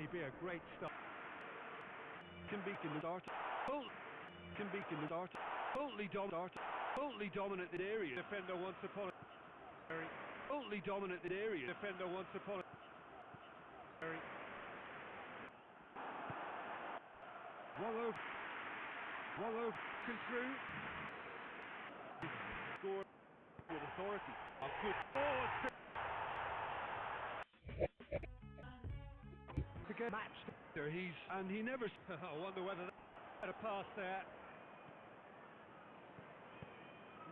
He'd be a great start. Can start. Can start. Totally dominant in area. Defender once upon a totally dominant in area. Defender once upon a Wallow through. Score with authority. A good to get matched. He never. I wonder whether that had a pass there.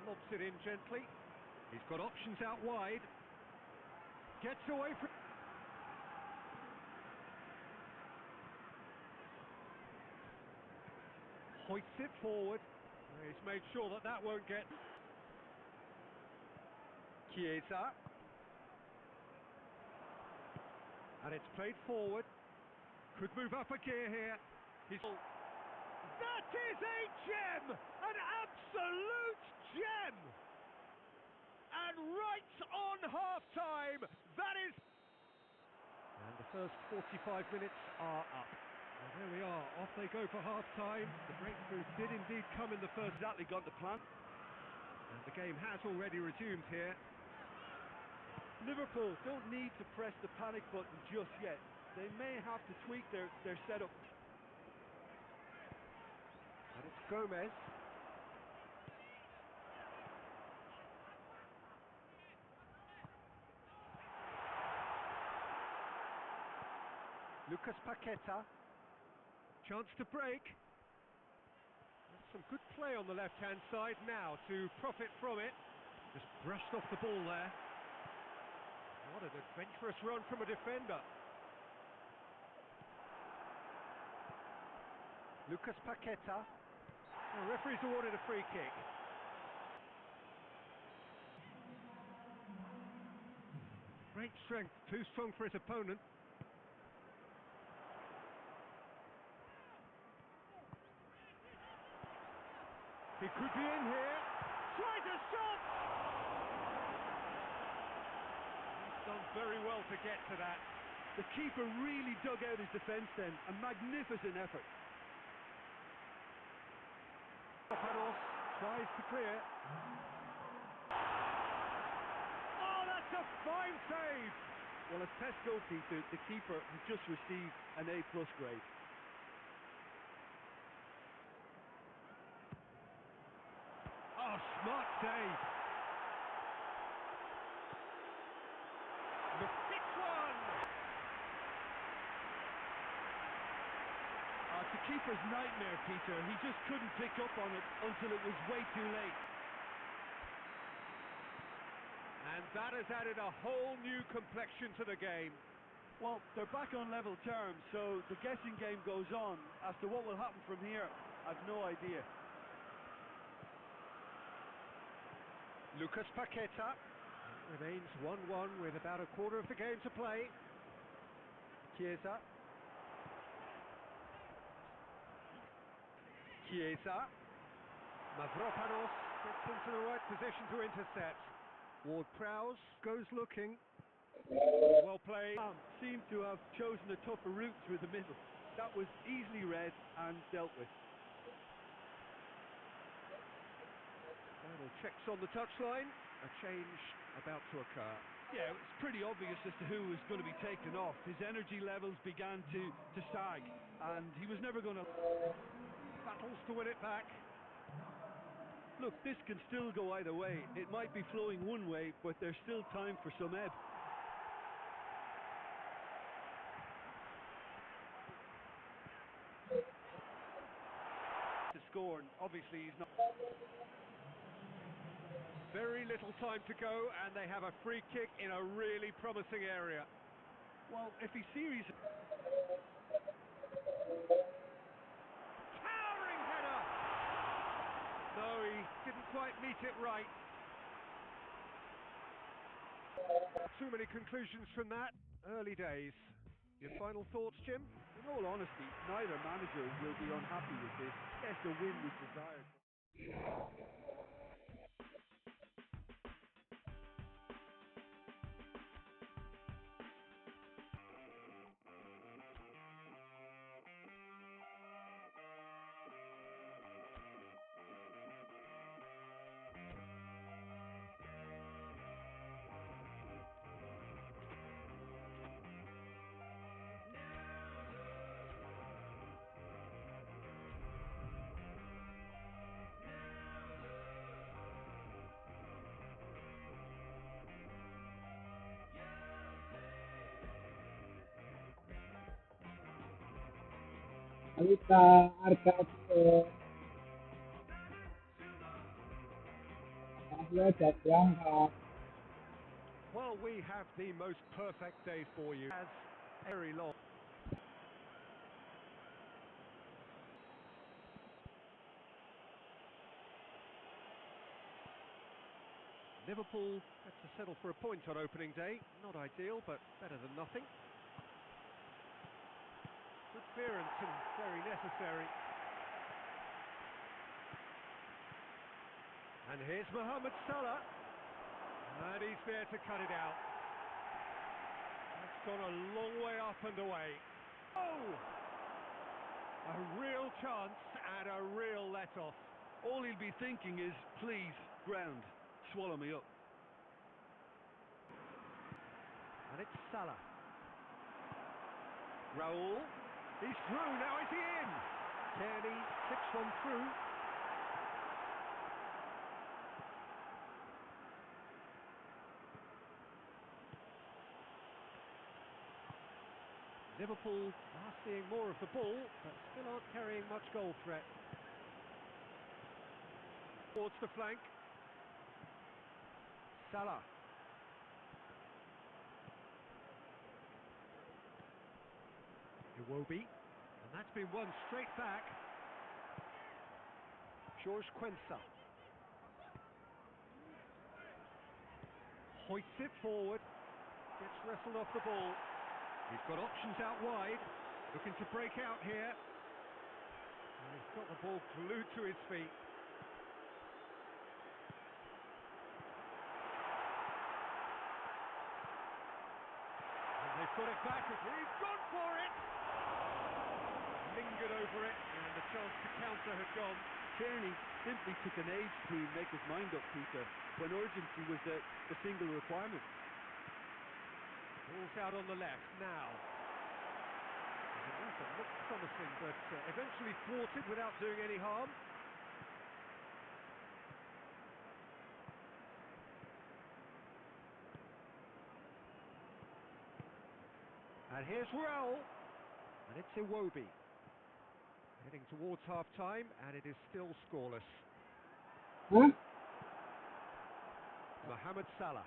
Lobs it in gently. He's got options out wide. Gets away from. Hoists it forward. He's made sure that that won't get. Chiesa. And it's played forward. Could move up a gear here. That is a gem! An absolute gem! And right on half-time, that is... And the first 45 minutes are up. And there we are, off they go for half-time. The breakthrough did indeed come in the first. Exactly got the plan. And the game has already resumed here. Liverpool don't need to press the panic button just yet. They may have to tweak their setup. And it's Gomez. Lucas Paqueta. Chance to break. There's some good play on the left-hand side now to profit from it. Just brushed off the ball there. What an adventurous run from a defender. Lucas Paqueta. The referee's awarded a free kick. Great strength, too strong for his opponent. He could be in here. Tries a shot! He's done very well to get to that. The keeper really dug out his defence then. A magnificent effort. Tries to clear. Oh, that's a fine save! Well, as test goalkeeper, the keeper has just received an A+ grade. Oh, smart save! The fifth one! It's the keeper's nightmare, Peter. He just couldn't pick up on it until it was way too late. And that has added a whole new complexion to the game. Well, they're back on level terms, so the guessing game goes on. As to what will happen from here, I've no idea. Lucas Paqueta. It remains 1-1 with about a quarter of the game to play. Chiesa. Mavropanos gets into the right position to intercept. Ward-Prowse goes looking. Well played. Seemed to have chosen a tougher route through the middle. That was easily read and dealt with. Final checks on the touchline. A change about to occur. Yeah, it was pretty obvious as to who was going to be taken off. His energy levels began to sag, and he was never going to... Battles to win it back. Look, this can still go either way. It might be flowing one way, but there's still time for some ebb. To score, and obviously he's not... Very little time to go, and they have a free kick in a really promising area. Well, if he series... Towering header! No, he didn't quite meet it right. Too many conclusions from that. Early days. Your final thoughts, Jim? In all honesty, neither manager will be unhappy with this. Yes, the win was desired. Alita, Arcad, Atletas, Granja, Well, we have the most perfect day for you. As very long. Liverpool had to settle for a point on opening day. Not ideal, but better than nothing. Good clearance and very necessary. And here's Mohamed Salah. And he's there to cut it out. That's gone a long way up and away. Oh! A real chance and a real let-off. All he'll be thinking is, please, ground, swallow me up. And it's Salah. Raul. He's through, now is he in? Tierney slips one through. Liverpool are seeing more of the ball, but still aren't carrying much goal threat. Towards the flank. Salah. Iwobi. And that's been won straight back. George Quensa. Hoists it forward. Gets wrestled off the ball. He's got options out wide, looking to break out here. And he's got the ball glued to his feet. And they've got it back, he's gone for it! Lingered over it, and the chance to counter had gone. Tierney simply took an age to make his mind up, Peter, when urgency was the single requirement. Ball's out on the left now. It looked promising, but eventually thwarted without doing any harm. And here's Raul. And it's Iwobi. Heading towards half-time, and it is still scoreless. huh? Mohamed Salah.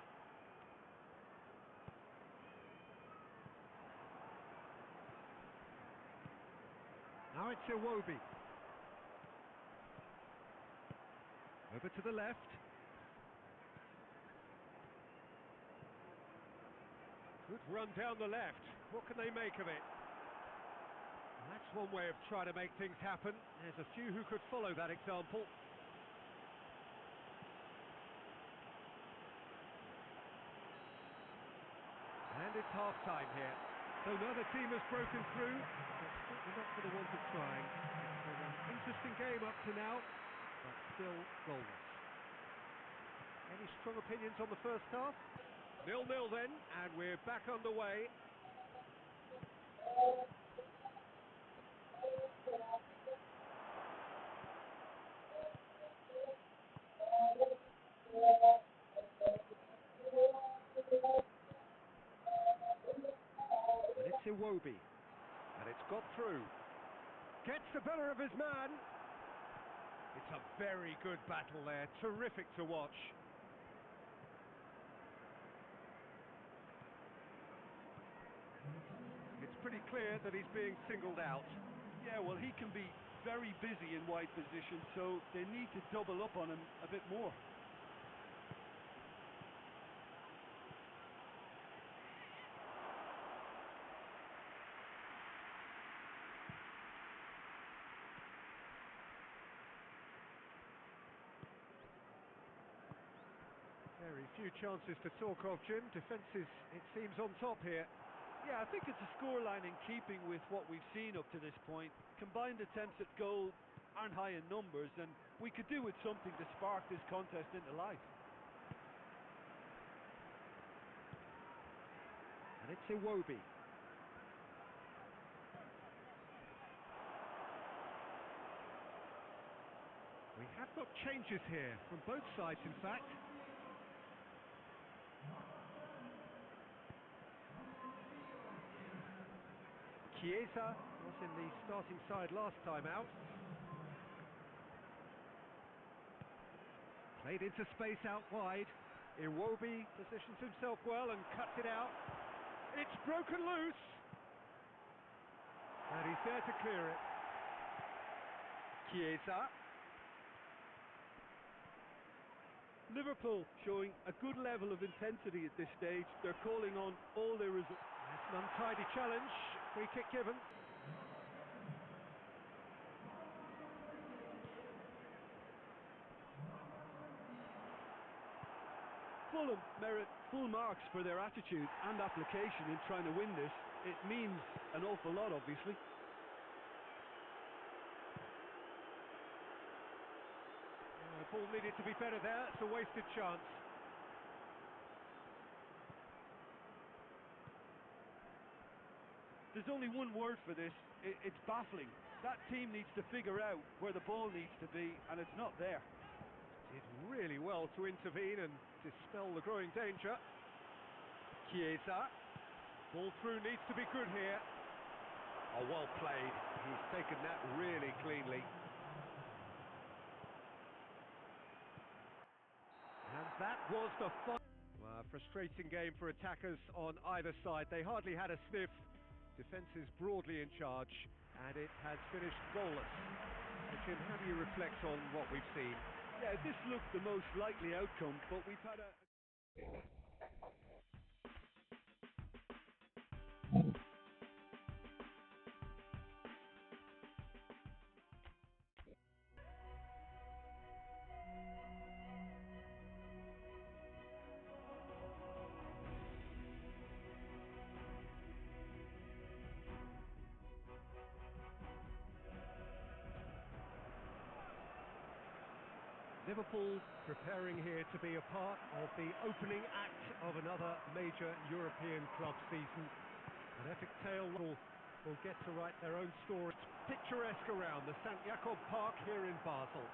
Now it's Iwobi. Over to the left. Good run down the left. What can they make of it? And that's one way of trying to make things happen. There's a few who could follow that example. And it's half-time here. So another team has broken through, but certainly not for the want of trying. It's been an interesting game up to now, but still goalless. Any strong opinions on the first half? 0-0 then, and we're back underway. And it's Iwobi. And it's got through. Gets the better of his man. It's a very good battle there. Terrific to watch. It's pretty clear that he's being singled out. Yeah, well, he can be very busy in wide position, so they need to double up on him a bit more. Very few chances to talk of, Jim. Defence is, it seems, on top here. Yeah, I think it's a scoreline in keeping with what we've seen up to this point. Combined attempts at goal aren't high in numbers, and we could do with something to spark this contest into life. And it's Iwobi. We have got changes here, from both sides in fact. Chiesa was in the starting side last time out. Played into space out wide. Iwobi positions himself well and cuts it out. It's broken loose. And he's there to clear it. Chiesa. Liverpool showing a good level of intensity at this stage. They're calling on all their resources. That's an untidy challenge. Free kick given. Fulham merit full marks for their attitude and application in trying to win this. It means an awful lot, obviously. The ball needed to be better there. It's a wasted chance. There's only one word for this. It's baffling. That team needs to figure out where the ball needs to be, and it's not there. Did really well to intervene and dispel the growing danger. Chiesa. Ball through needs to be good here. Oh, well played. He's taken that really cleanly. And that was the fun. Well, a frustrating game for attackers on either side. They hardly had a sniff. Defence is broadly in charge, and it has finished goalless. Jim, how do you reflect on what we've seen? Yeah, this looked the most likely outcome, but we've had a... Liverpool preparing here to be a part of the opening act of another major European club season. An epic tale will get to write their own story. It's picturesque around the St. Jakob Park here in Basel.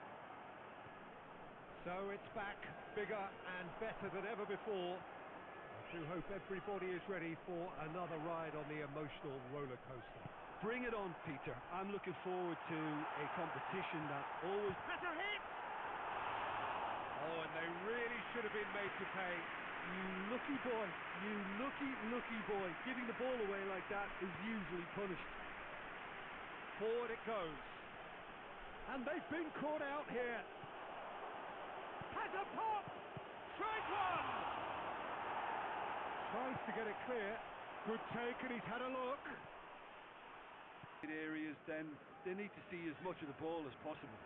So it's back, bigger and better than ever before. I do hope everybody is ready for another ride on the emotional roller coaster. Bring it on, Peter. I'm looking forward to a competition that always... Has a hit! Oh, and they really should have been made to pay. You lucky boy, you lucky boy. Giving the ball away like that is usually punished. Forward it goes. And they've been caught out here. Has a pop! Tried one! Tries to get it clear. Good take, and he's had a look. In areas, then they need to see as much of the ball as possible.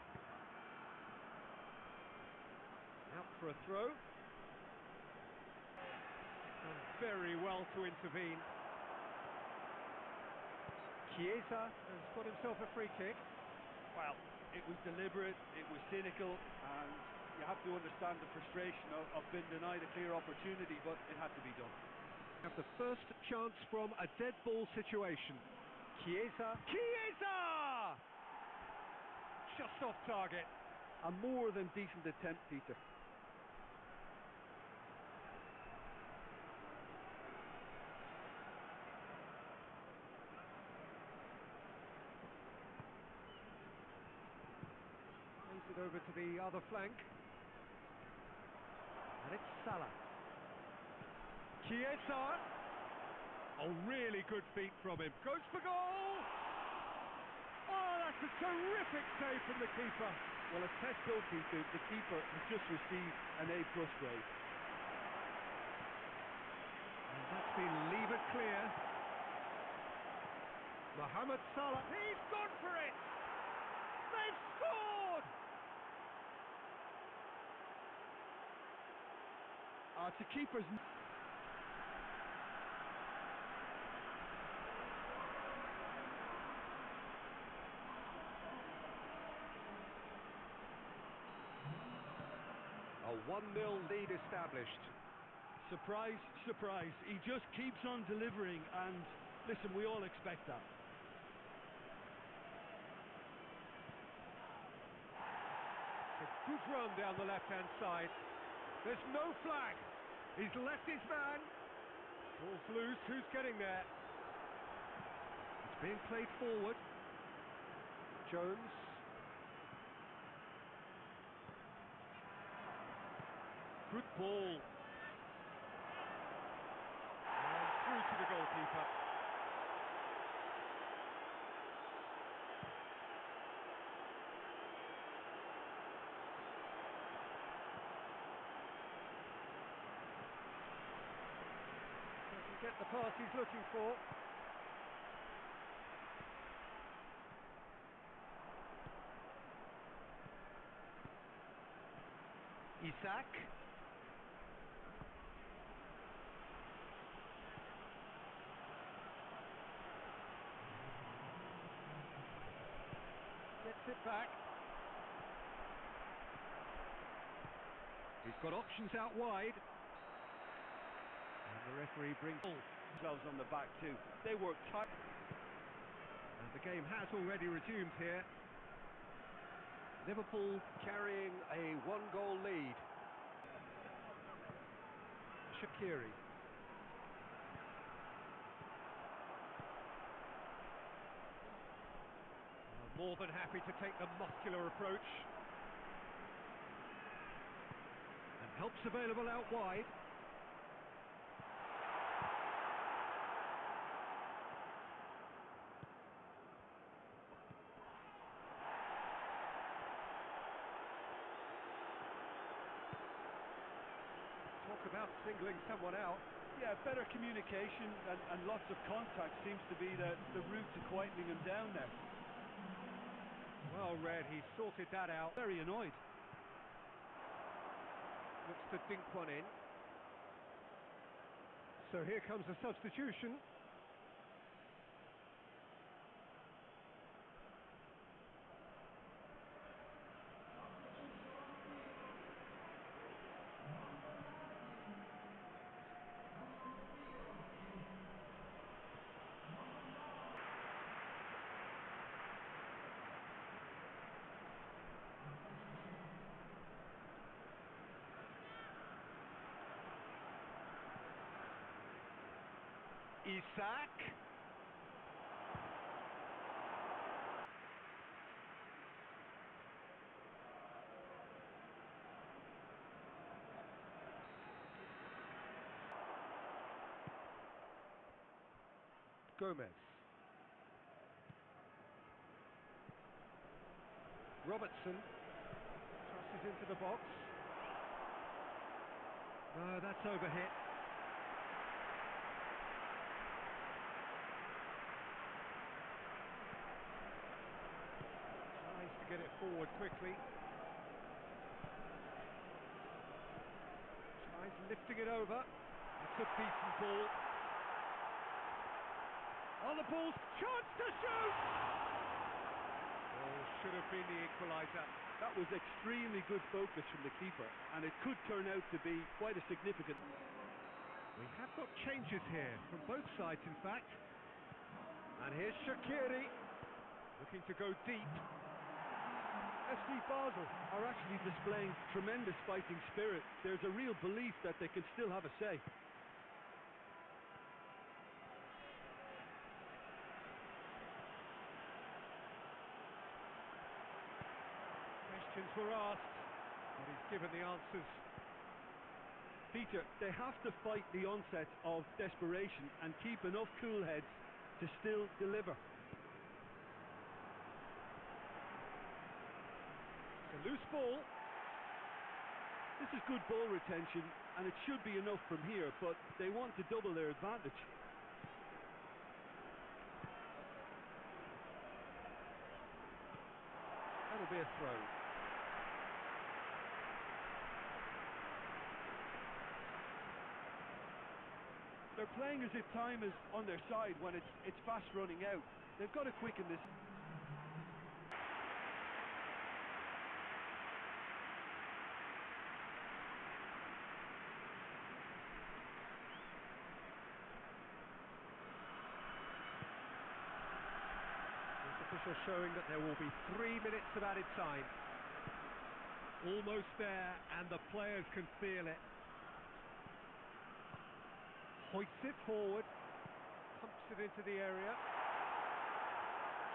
Out for a throw. Done very well to intervene. Chiesa has got himself a free kick. Well, it was deliberate, it was cynical, and you have to understand the frustration of being denied a clear opportunity, but it had to be done. Have the first chance from a dead ball situation. Chiesa. Chiesa! Just off target. A more than decent attempt, Peter. Plays it over to the other flank. And it's Salah. Chiesa. Oh, really good feet from him. Goes for goal! Oh, that's a terrific save from the keeper. Well, a test goal, Peter. The keeper has just received an A+ grade. And that's been levered clear. Mohamed Salah. He's gone for it! They've scored! It's the keeper's... A 1-0 lead established. Surprise, surprise. He just keeps on delivering, and listen, we all expect that. A good run down the left-hand side. There's no flag. He's left his man. Ball's loose. Who's getting there? It's Being played forward. Jones. Good ball. And through to the goalkeeper. Doesn't get the pass he's looking for. Isak. Gets it back. He's got options out wide. And the referee brings Themselves on the back too. They work tight. And the game has already resumed here. Liverpool carrying a one-goal lead. Shaqiri. More than happy to take the muscular approach. And help's available out wide. Talk about singling someone out. Yeah, better communication and lots of contact seems to be the route to quietening him down there. Well read, he sorted that out. Very annoyed. Looks to dink one in. So here comes a substitution. Isak. Gomez. Robertson. Crosses into the box. No, that's overhit. Get it forward quickly. Tries lifting it over. That's a decent ball. On the ball, chance to shoot! Oh, should have been the equaliser. That was extremely good focus from the keeper, and it could turn out to be quite a significant. We have got changes here from both sides, in fact. And here's Shaqiri looking to go deep. FC Basel are actually displaying tremendous fighting spirit. There's a real belief that they can still have a say. Questions were asked, but he's given the answers. Peter, they have to fight the onset of desperation and keep enough cool heads to still deliver. A loose ball. This is good ball retention, and it should be enough from here, but they want to double their advantage. That'll be a throw. They're playing as if time is on their side when it's fast running out. They've got to quicken this. Official showing that there will be 3 minutes of added time. Almost there, and the players can feel it. Hoists it forward, pumps it into the area.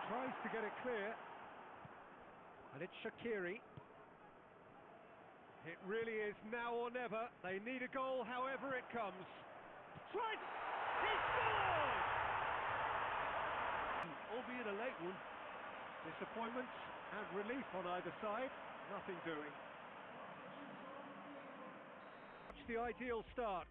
Tries to get it clear. And it's Shaqiri. It really is now or never. They need a goal however it comes. Tries! He scores! Albeit a late one. Disappointment and relief on either side. Nothing doing. It's the ideal start.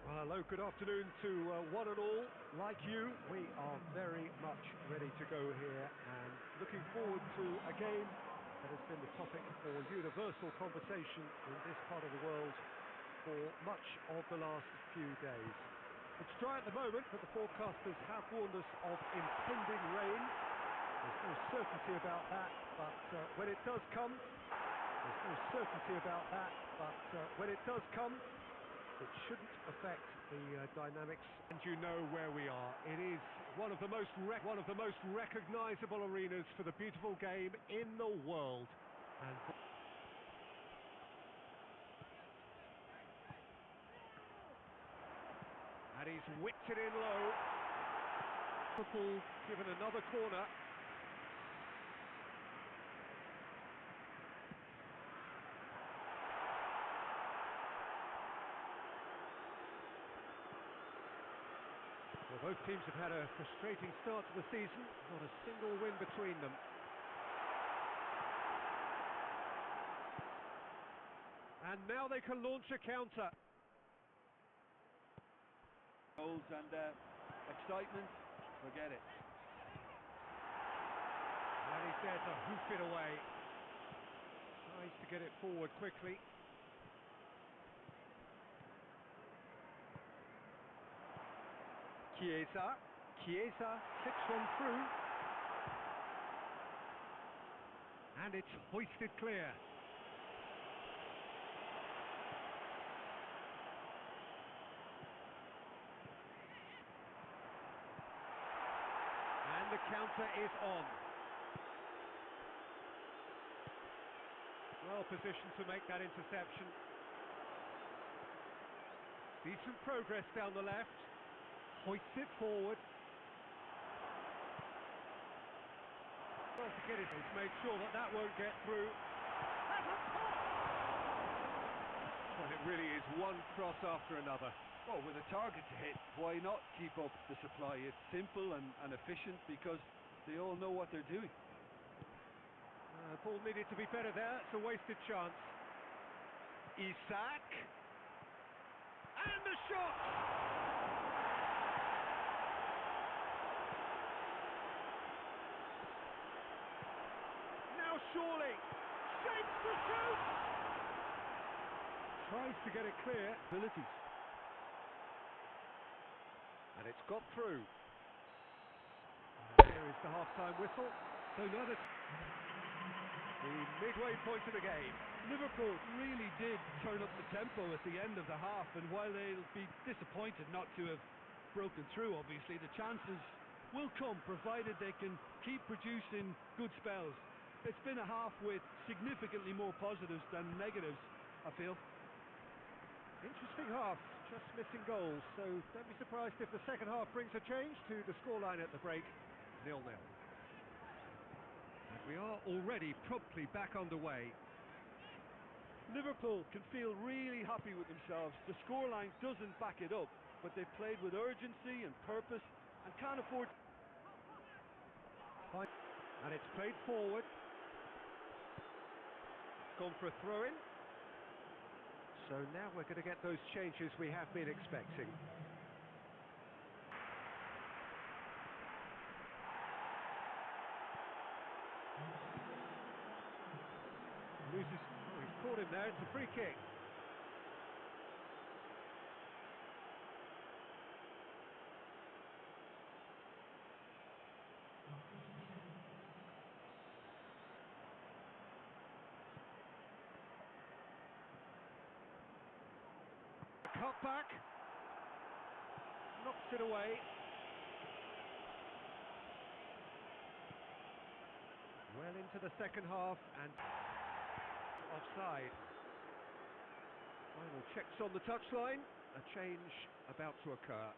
Well, hello, good afternoon to one and all. Like you, we are very much ready to go here and looking forward to a game that has been the topic for universal conversation in this part of the world for much of the last few days. It's dry at the moment, but the forecasters have warned us of impending rain. There's no certainty about that, but when it does come, it shouldn't affect the dynamics, and you know where we are. It is one of the most recognisable arenas for the beautiful game in the world. And he's whipped it in low. Liverpool given another corner. Well, both teams have had a frustrating start to the season, not a single win between them. And now they can launch a counter. Goals and excitement, forget it. And he's there to hoof it away. Tries to get it forward quickly. Chiesa flicks one through. And it's hoisted clear. And the counter is on. Well positioned to make that interception. Decent progress down the left. Hoists it forward. Well, to get it, he's made sure that won't get through. Well, it really is one cross after another. Well, with a target to hit, why not keep up the supply? It's simple and efficient because they all know what they're doing. Ball needed to be better there. It's a wasted chance. Isak. And the shot! Now surely. Shapes to shoot! Tries to get it clear. Abilities. And it's got through. Here is the half-time whistle. So now the midway point of the game. Liverpool really did turn up the tempo at the end of the half, and while they'll be disappointed not to have broken through, obviously, the chances will come, provided they can keep producing good spells. It's been a half with significantly more positives than negatives, I feel. Interesting half, just missing goals, so don't be surprised if the second half brings a change to the scoreline at the break, 0-0. And we are already promptly back underway. Liverpool can feel really happy with themselves. The scoreline doesn't back it up, but they've played with urgency and purpose and can't afford... And it's played forward. Gone for a throw-in. So now we're going to get those changes we have been expecting. Loses. Oh, he's caught him there. It's a free kick. Cut back. Knocks it away. Well into the second half and offside. Final checks on the touchline. A change about to occur.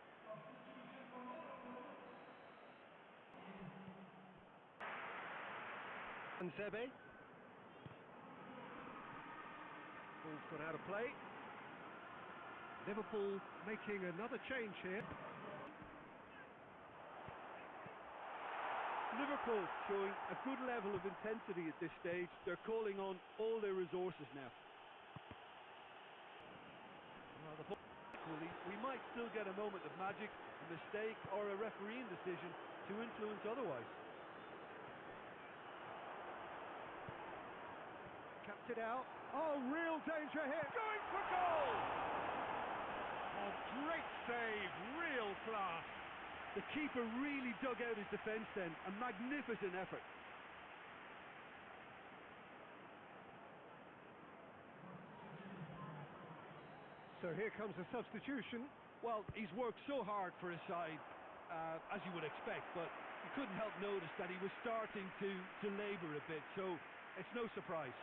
And Sebe. Ball's gone out of play. Liverpool making another change here. Liverpool showing a good level of intensity at this stage. They're calling on all their resources now. Well, we might still get a moment of magic, a mistake or a refereeing decision to influence otherwise. Capped it out. Oh, real danger here. Going for goal! Oh, great save. Real class. The keeper really dug out his defence then. A magnificent effort. So here comes a substitution. Well, he's worked so hard for his side, as you would expect, but you couldn't help notice that he was starting to labour a bit, so it's no surprise.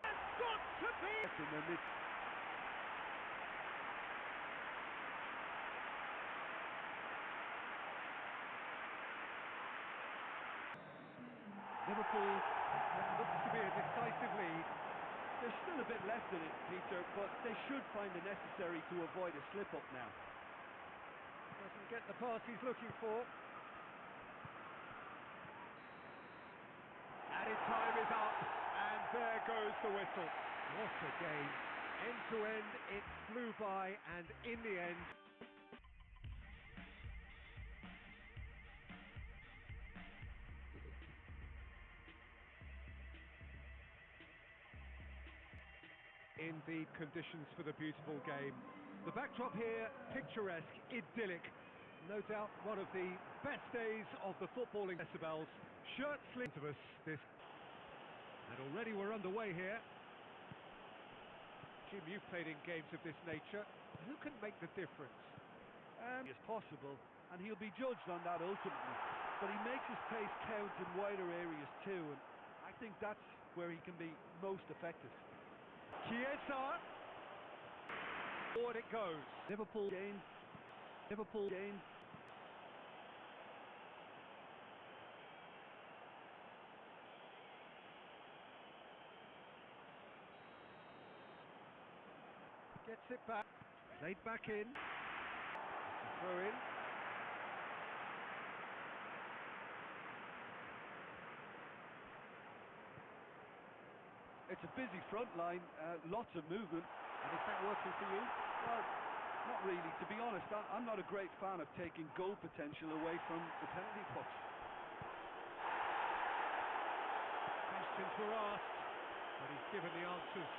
Got to be! In the mid- Liverpool looks to be a decisive lead. There's still a bit left in it, Peter, but they should find it necessary to avoid a slip-up now. Doesn't get the pass he's looking for. Added time is up, and there goes the whistle. What a game. End to end, it flew by, and in the end... in the conditions for the beautiful game. The backdrop here, picturesque, idyllic. No doubt one of the best days of the footballing decibels. Shirt sleeves of us this. And already we're underway here. Jim, you've played in games of this nature. Who can make the difference? As possible, and he'll be judged on that ultimately. But he makes his pace count in wider areas too, and I think that's where he can be most effective. Chiesa. Forward it goes. Liverpool gain. Liverpool gain. Gets it back. Played back in. Throw in. It's a busy front line, lots of movement. And is that working for you? Well, not really. To be honest, I'm not a great fan of taking goal potential away from the penalty box. Questions were asked, but he's given the answers.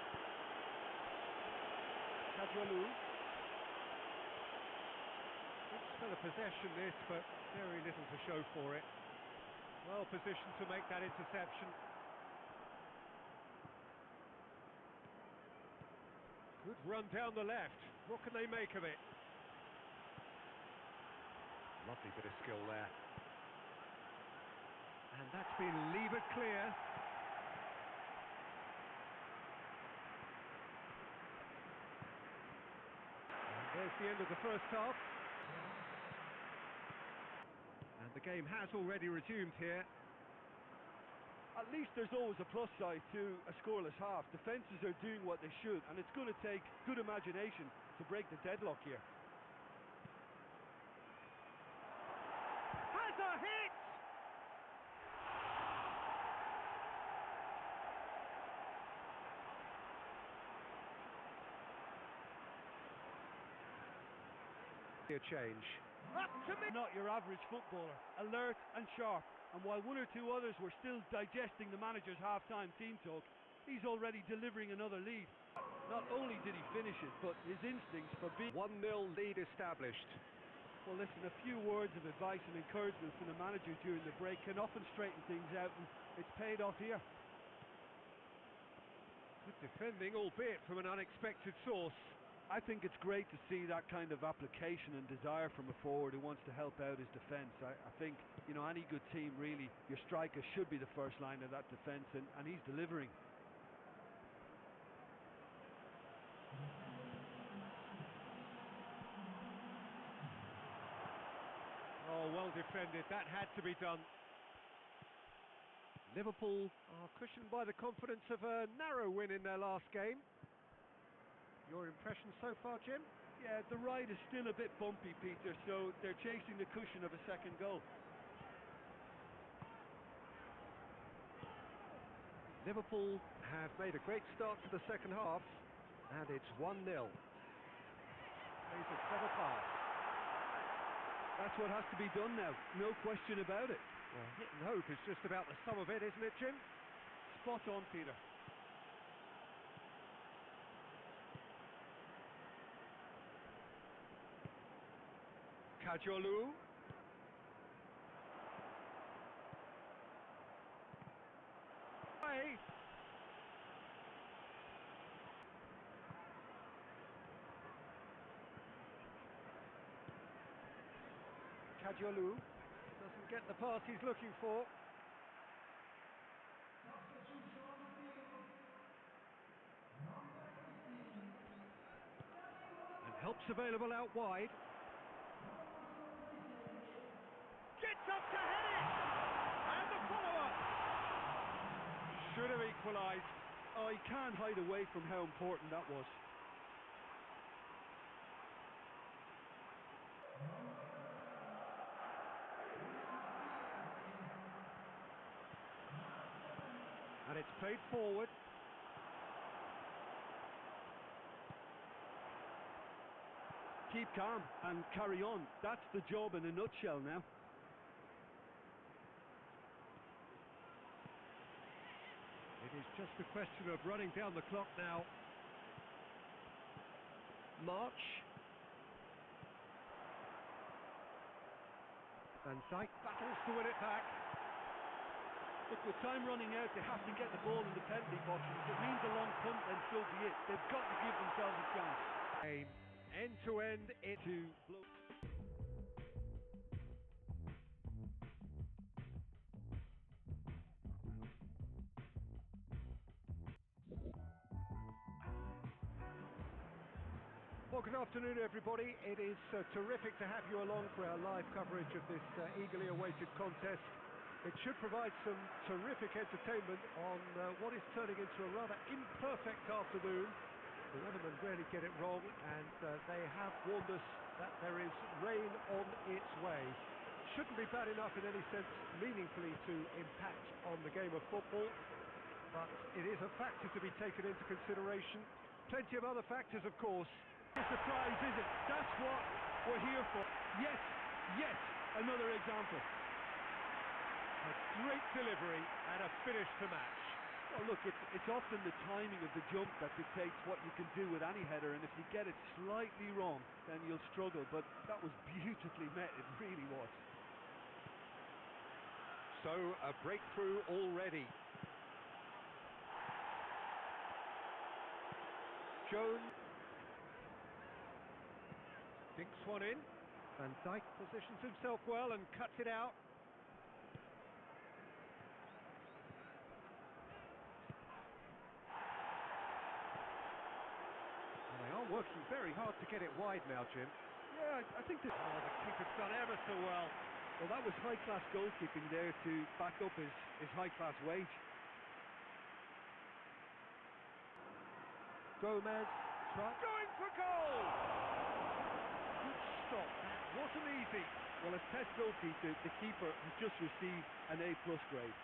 Kadwalu. Good spell of possession this, but very little to show for it. Well positioned to make that interception. Good run down the left. What can they make of it? Lovely bit of skill there. And that's been levered clear. And there's the end of the first half. And the game has already resumed here. At least there's always a plus side to a scoreless half. Defences are doing what they should, and it's going to take good imagination to break the deadlock here. Has a hit! A change. Up to me! Not your average footballer, alert and sharp. And while one or two others were still digesting the manager's half-time team talk, he's already delivering another lead. Not only did he finish it, but his instincts for being 1-0 lead established. Well, listen, a few words of advice and encouragement from the manager during the break can often straighten things out, and it's paid off here. Good defending, albeit from an unexpected source. I think it's great to see that kind of application and desire from a forward who wants to help out his defence. I think, you know, any good team really, your striker should be the first line of that defence, and he's delivering. Oh, well defended, that had to be done. Liverpool are cushioned by the confidence of a narrow win in their last game. Your impression so far, Jim? Yeah, the ride is still a bit bumpy, Peter, so they're chasing the cushion of a second goal. Liverpool have made a great start to the second half, and it's 1-0. Plays a clever pass. That's what has to be done now, no question about it. Well, hit and hope is just about the sum of it, isn't it, Jim? Spot on, Peter. Kajolu. Hey. Kajolu doesn't get the pass he's looking for. And help's available out wide. Gets up to head it! And the follow-up! Should have equalised. Oh, he can't hide away from how important that was. And it's played forward. Keep calm and carry on. That's the job in a nutshell now. It is just a question of running down the clock now. March. Van Dijk battles to win it back. Look, with time running out, they have to get the ball in the penalty box. If it means a long punt, then so be it. They've got to give themselves a chance. Game end to end into blue. Well, good afternoon, everybody. It is terrific to have you along for our live coverage of this eagerly awaited contest. It should provide some terrific entertainment on what is turning into a rather imperfect afternoon. The weathermen rarely get it wrong, and they have warned us that there is rain on its way. Shouldn't be bad enough in any sense meaningfully to impact on the game of football, but it is a factor to be taken into consideration. Plenty of other factors, of course. A surprise, is it? That's what we're here for. Yes, yes, another example. A great delivery and a finish to match. Well, look, it's often the timing of the jump that dictates what you can do with any header, and if you get it slightly wrong, then you'll struggle, but that was beautifully met, it really was. So, a breakthrough already. Jones dinks one in. Van Dijk positions himself well and cuts it out. Well, they are working very hard to get it wide now, Jim. Yeah, I think that... Oh, the keeper's done ever so well. Well, that was high-class goalkeeping there to back up his high-class wage. Gomez going for goal! Good stop, that wasn't easy. Well, as test goalkeeper, the keeper has just received an A+ grade.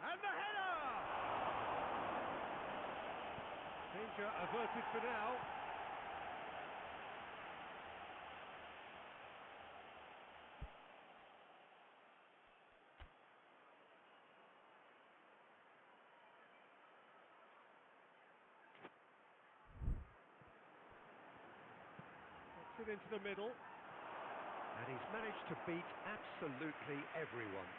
And the header! Danger averted for now. Gets it into the middle. And he's managed to beat absolutely everyone.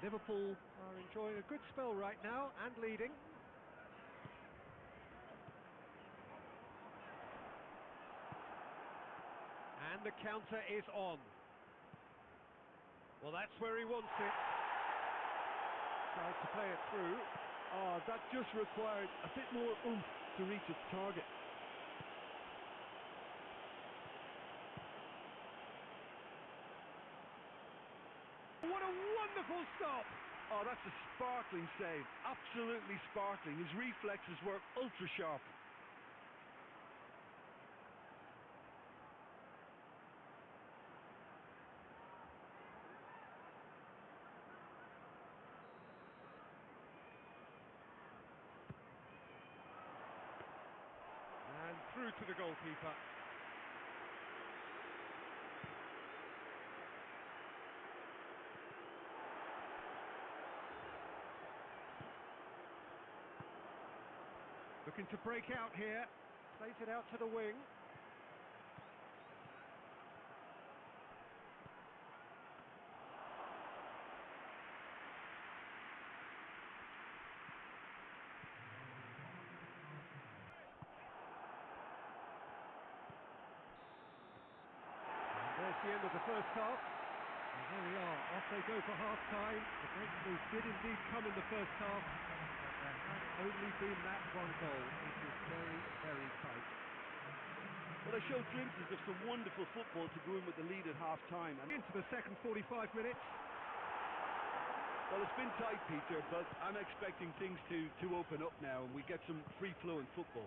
Liverpool are enjoying a good spell right now and leading. And the counter is on. Well, that's where he wants it. Tries to play it through. Oh, that just required a bit more oomph to reach its target. What a wonderful stop! Oh, that's a sparkling save. Absolutely sparkling. His reflexes were ultra sharp. And through to the goalkeeper. Looking to break out here. Plays it out to the wing. There's the end of the first half. And there we are, off they go for half-time. The breakthrough did indeed come in the first half, but there has only been that one goal. It was very, very tight. Well, they showed glimpses of some wonderful football to go in with the lead at half-time. And Into the second 45 minutes. well, it's been tight, Peter, but I'm expecting things to open up now and we get some free-flowing football.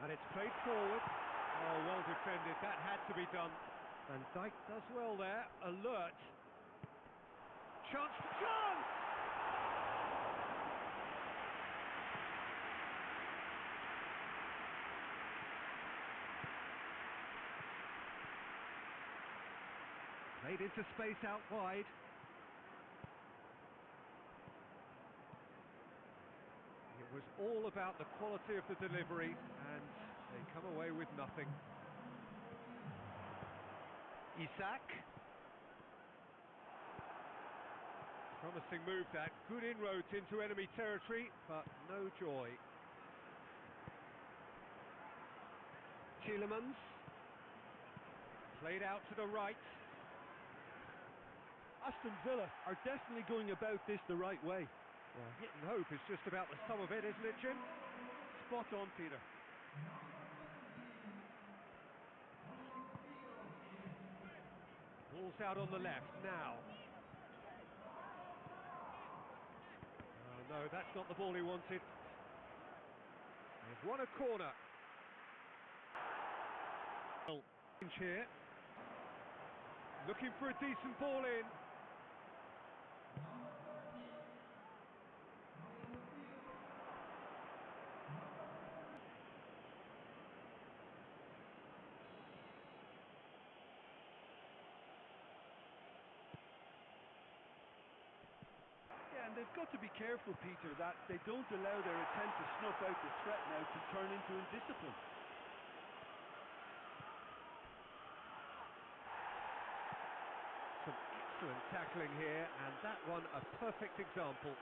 And it's played forward. Oh, well defended. That had to be done. Van Dijk does well there. Alert. Chance to chance! Played into space out wide. It was all about the quality of the delivery, and they come away with nothing. Isak. Promising move that. Good inroads into enemy territory, but no joy. Tielemans. Played out to the right. Aston Villa are definitely going about this the right way. Well, hit and hope is just about the sum of it, isn't it, Jim? Spot on, Peter. Ball's out on the left now. Oh, no, that's not the ball he wanted. They've won a corner. Here. Looking for a decent ball in. Yeah, and they've got to be careful, Peter, that they don't allow their attempt to snuff out the threat now to turn into indiscipline. Some Excellent tackling here, and that one a perfect example.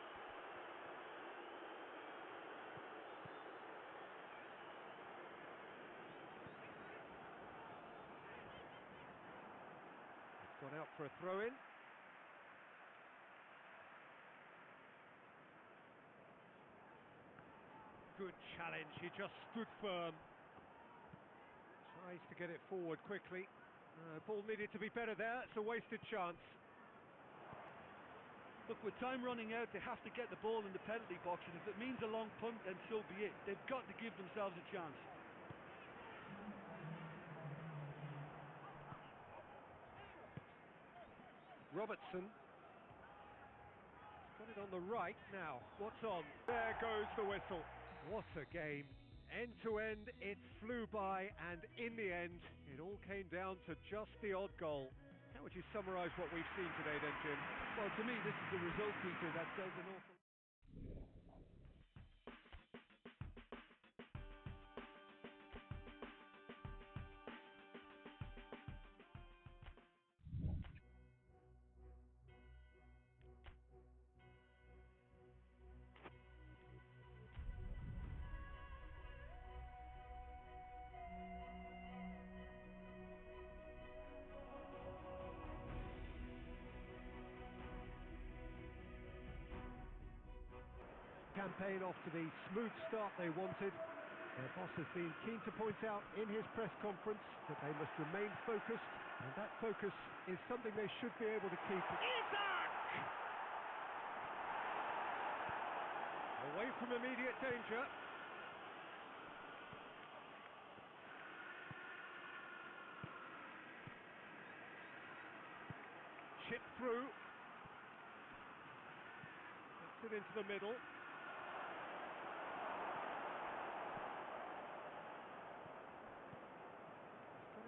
Gone out for a throw-in. Good challenge, he just stood firm. Tries to get it forward quickly. Ball needed to be better there, it's a wasted chance. Look, with time running out, they have to get the ball in the penalty box, and if it means a long punt, then so be it. They've got to give themselves a chance. Robertson. Got it on the right now. What's on? There goes the whistle. What a game. End to end, it flew by, and in the end, it all came down to just the odd goal. How would you summarise what we've seen today then, Jim? Well, to me, this is the result, Peter, that says an awful... Campaign off to the smooth start they wanted. Their boss has been keen to point out in his press conference that they must remain focused, and that focus is something they should be able to keep. Isaac! Away from immediate danger. Chip through. Gets it into the middle.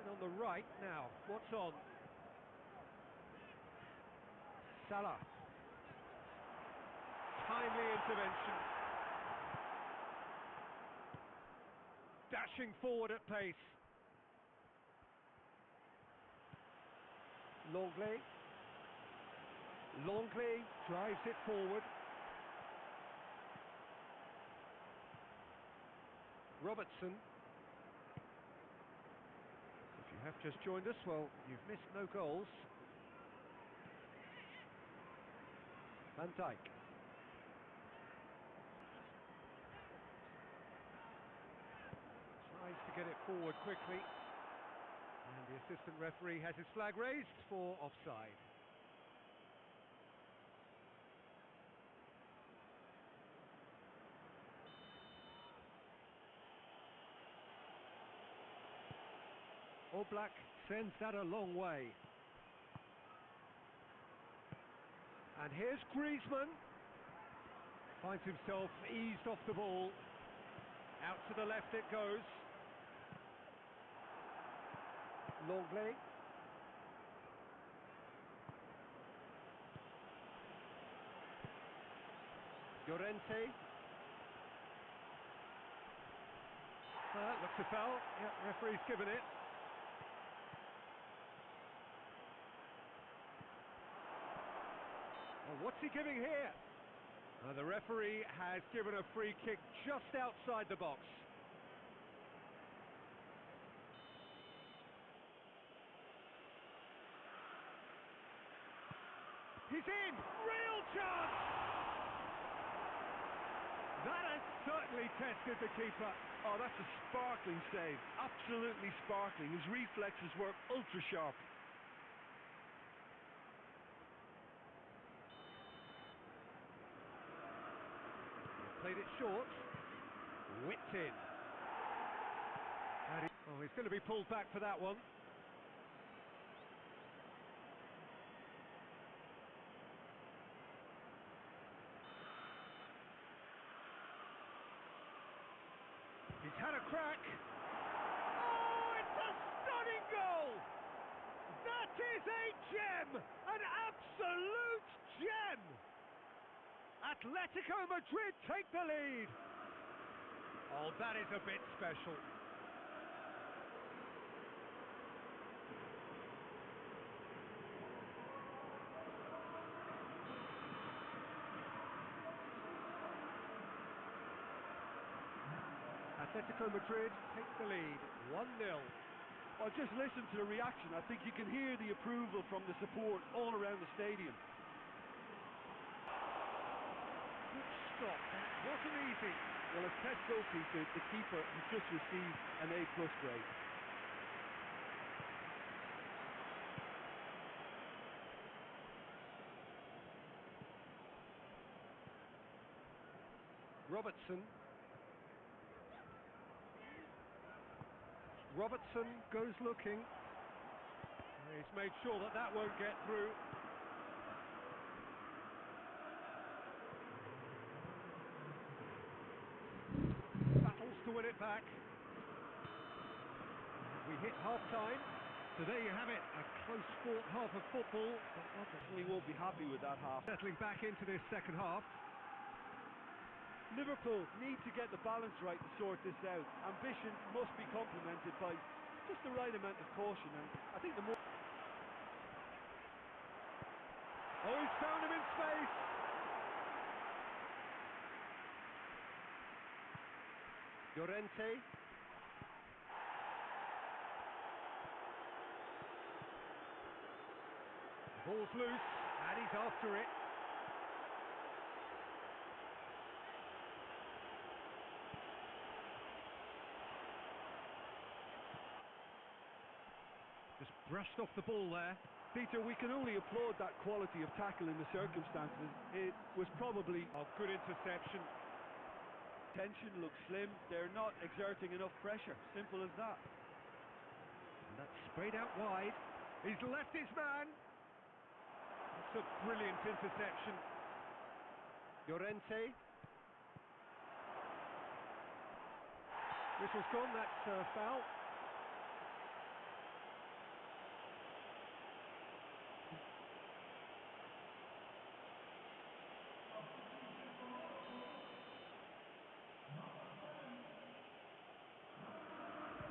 On the right now, what's on? Salah. Timely intervention. Dashing forward at pace. Longley. Longley drives it forward. Robertson. If you have just joined us, well, you've missed no goals. Van Dijk. Tries to get it forward quickly. And the assistant referee has his flag raised for offside. Oblak sends that a long way. And here's Griezmann. Finds himself eased off the ball. Out to the left it goes. Longley. Llorente. Looks a foul. Yeah, referee's given it. What's he giving here? The referee has given a free kick just outside the box. He's in! Real chance! That has certainly tested the keeper. Oh, that's a sparkling save. Absolutely sparkling. His reflexes were ultra sharp. Played it short. Whipped in. Oh, he's going to be pulled back for that one. He's had a crack. Oh, it's a stunning goal! That is a gem! An absolute gem! Atletico Madrid take the lead. Oh, that is a bit special. Atletico Madrid take the lead, 1-0. Well, just listen to the reaction. I think you can hear the approval from the support all around the stadium. Good stop, that wasn't easy. Well, as test goalkeeper, the keeper has just received an A+ grade. Robertson goes looking. He's made sure that that won't get through. Battles to win it back. We hit half-time. So there you have it, a close-fought half of football. But Obviously won't be happy with that half. settling back into this second half. Liverpool need to get the balance right to sort this out. Ambition must be complemented by just the right amount of caution, and I think the more... Oh, he's found him in space. Llorente. Ball's loose, and he's after it. Just brushed off the ball there. Peter, we can only applaud that quality of tackle in the circumstances. It was probably... Oh, good interception. Tension looks slim. They're not exerting enough pressure. Simple as that. And that's sprayed out wide. He's left his man. That's a brilliant interception. Llorente. Whistle's gone, that's a foul.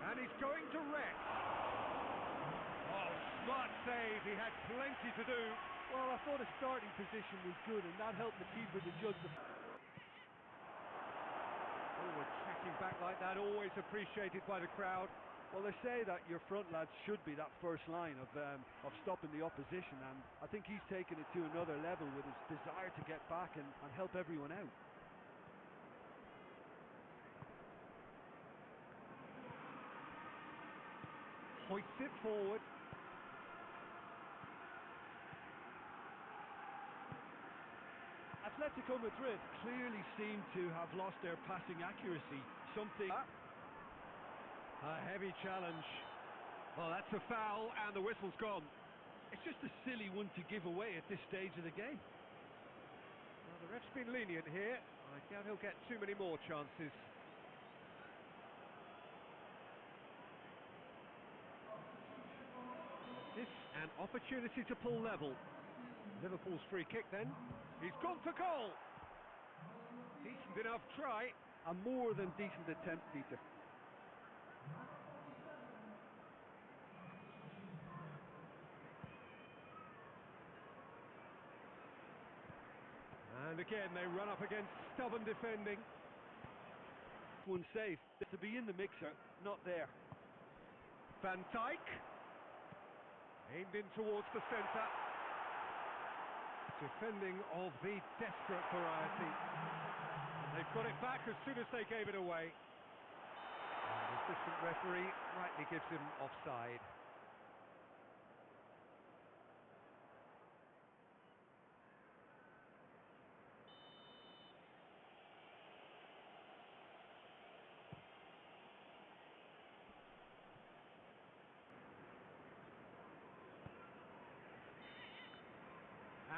And he's going to wreck. Oh, smart save. He had plenty to do. Well, I thought his starting position was good, and that helped the keeper to judge the... Forward tracking back like that, always appreciated by the crowd. Well, they say that your front lads should be that first line of stopping the opposition, and I think he's taken it to another level with his desire to get back and help everyone out. Hoists it forward. Atletico Madrid clearly seem to have lost their passing accuracy. Something... A heavy challenge. Well, that's a foul, and the whistle's gone. It's just a silly one to give away at this stage of the game. Well, the ref's been lenient here. I doubt he'll get too many more chances. This an opportunity to pull level. Liverpool's free kick then. He's gone for goal. Decent enough try. A more than decent attempt, Peter. And again they run up against stubborn defending. One save. To be in the mixer, not there. Van Dijk. Aimed in towards the centre. Defending of the desperate variety. And they've got it back as soon as they gave it away. And the assistant referee rightly gives him offside.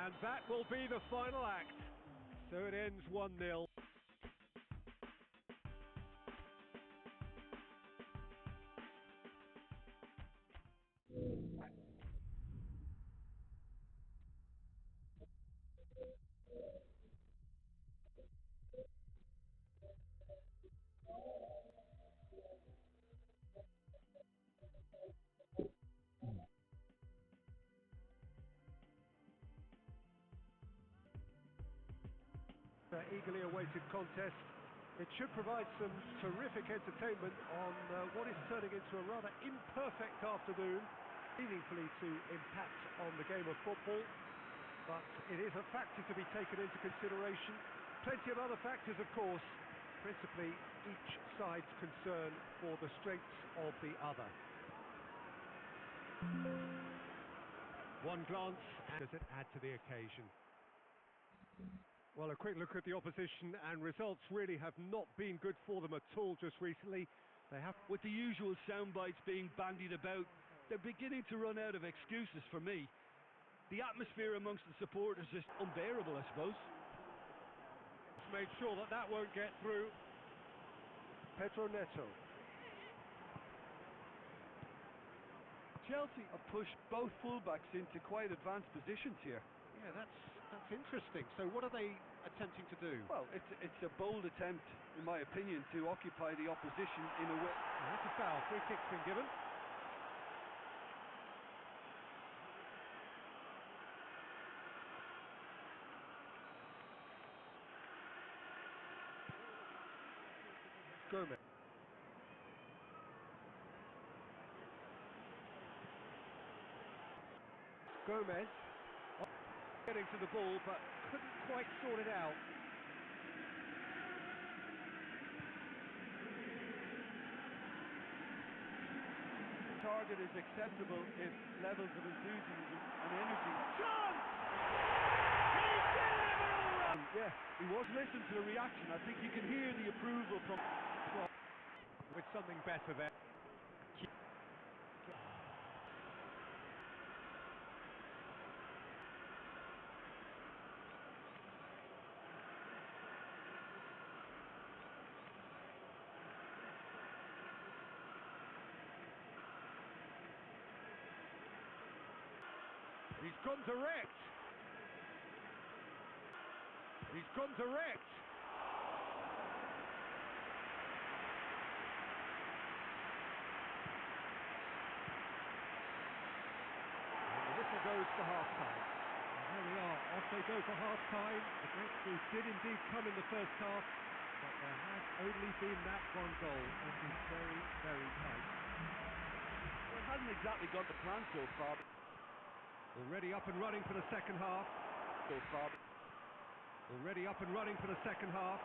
And that will be the final act. So it ends 1-0. Eagerly awaited contest. It should provide some terrific entertainment on what is turning into a rather imperfect afternoon, meaningfully to impact on the game of football. But it is a factor to be taken into consideration. Plenty of other factors, of course, principally each side's concern for the strengths of the other. One glance, and does it add to the occasion? Well, a quick look at the opposition, and results really have not been good for them at all just recently. They have, with the usual sound bites being bandied about, they're beginning to run out of excuses for me. The atmosphere amongst the supporters is unbearable, I suppose. Made sure that that won't get through. Pedro Neto. Chelsea have pushed both fullbacks into quite advanced positions here. Yeah, that's interesting. So what are they attempting to do? Well, it's a bold attempt, in my opinion, to occupy the opposition in a way. That's a foul. Free kick's been given. Gomez. Gomez getting to the ball, but couldn't quite sort it out. Target is acceptable if levels of enthusiasm and energy. John! He did it all right! Yeah, he was listening to the reaction. I think you can hear the approval from with something better there. He's gone direct. He's gone direct. And the whistle goes for half-time. Here we are, off they go for half-time. The breakthrough did indeed come in the first half, but there has only been that one goal. It is very, very tight. Well, it hasn't exactly gone to plan so far. Already up and running for the second half. So far. Already up and running for the second half.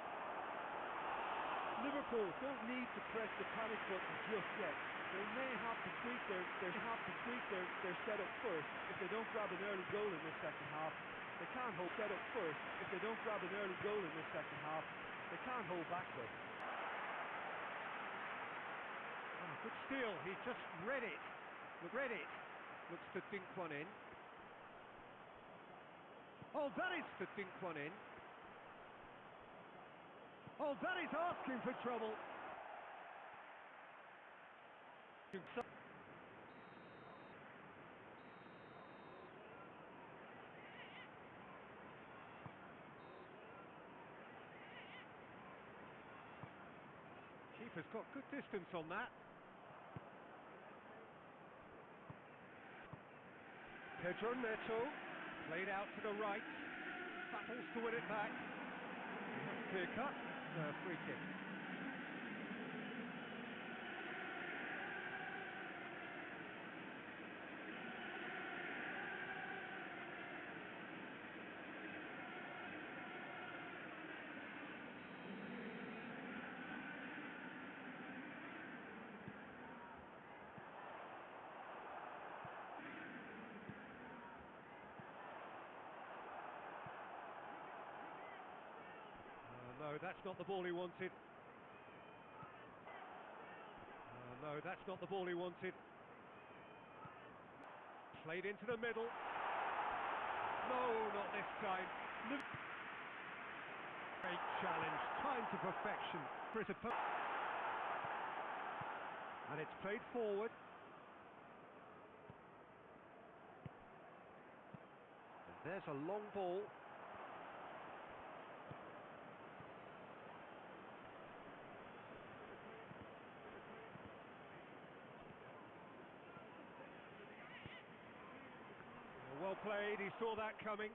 Liverpool don't need to press the panic button just yet. They may have to tweak their setup first if they don't grab an early goal in this second half. They can't hold setup first if they don't grab an early goal in this second half. They can't hold back though. Oh, good steal. He just read it. Looks to dink one in. Oh, that is to dink one in. Oh, that is asking for trouble. Keeper's got good distance on that. Pedro Neto, played out to the right, battles to win it back. Clear cut, free kick. No, that's not the ball he wanted. No, that's not the ball he wanted. Played into the middle. No, not this time. Great challenge, timed to perfection for his opponent. And it's played forward. And there's a long ball. Well played, he saw that coming.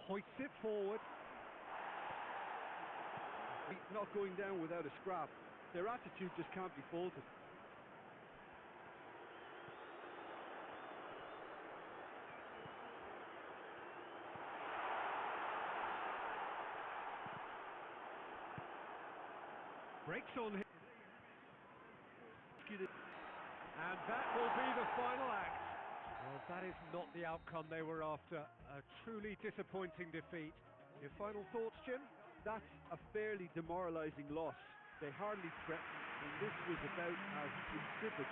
Hoists it forward. not going down without a scrap. Their attitude just can't be faulted. Breaks on him. And that will be the final act. Well, that is not the outcome they were after. A truly disappointing defeat. Your final thoughts, Jim? That's a fairly demoralising loss. They hardly threatened, and this was about as insipid.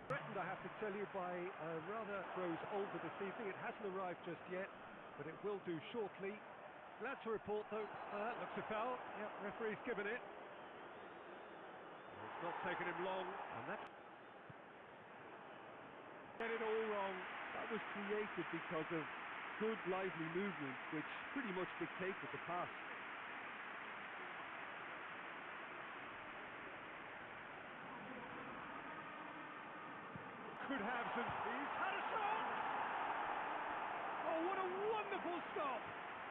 Threatened, I have to tell you, by rather throws over this evening. It hasn't arrived just yet, but it will do shortly. Glad to report, though, that looks a foul. Yep, referee's given it. It's not taken him long, and that's... Get it all wrong. That was created because of good, lively movement, which pretty much dictated the pass. Could have some... He's had a shot! Oh, what a wonderful stop!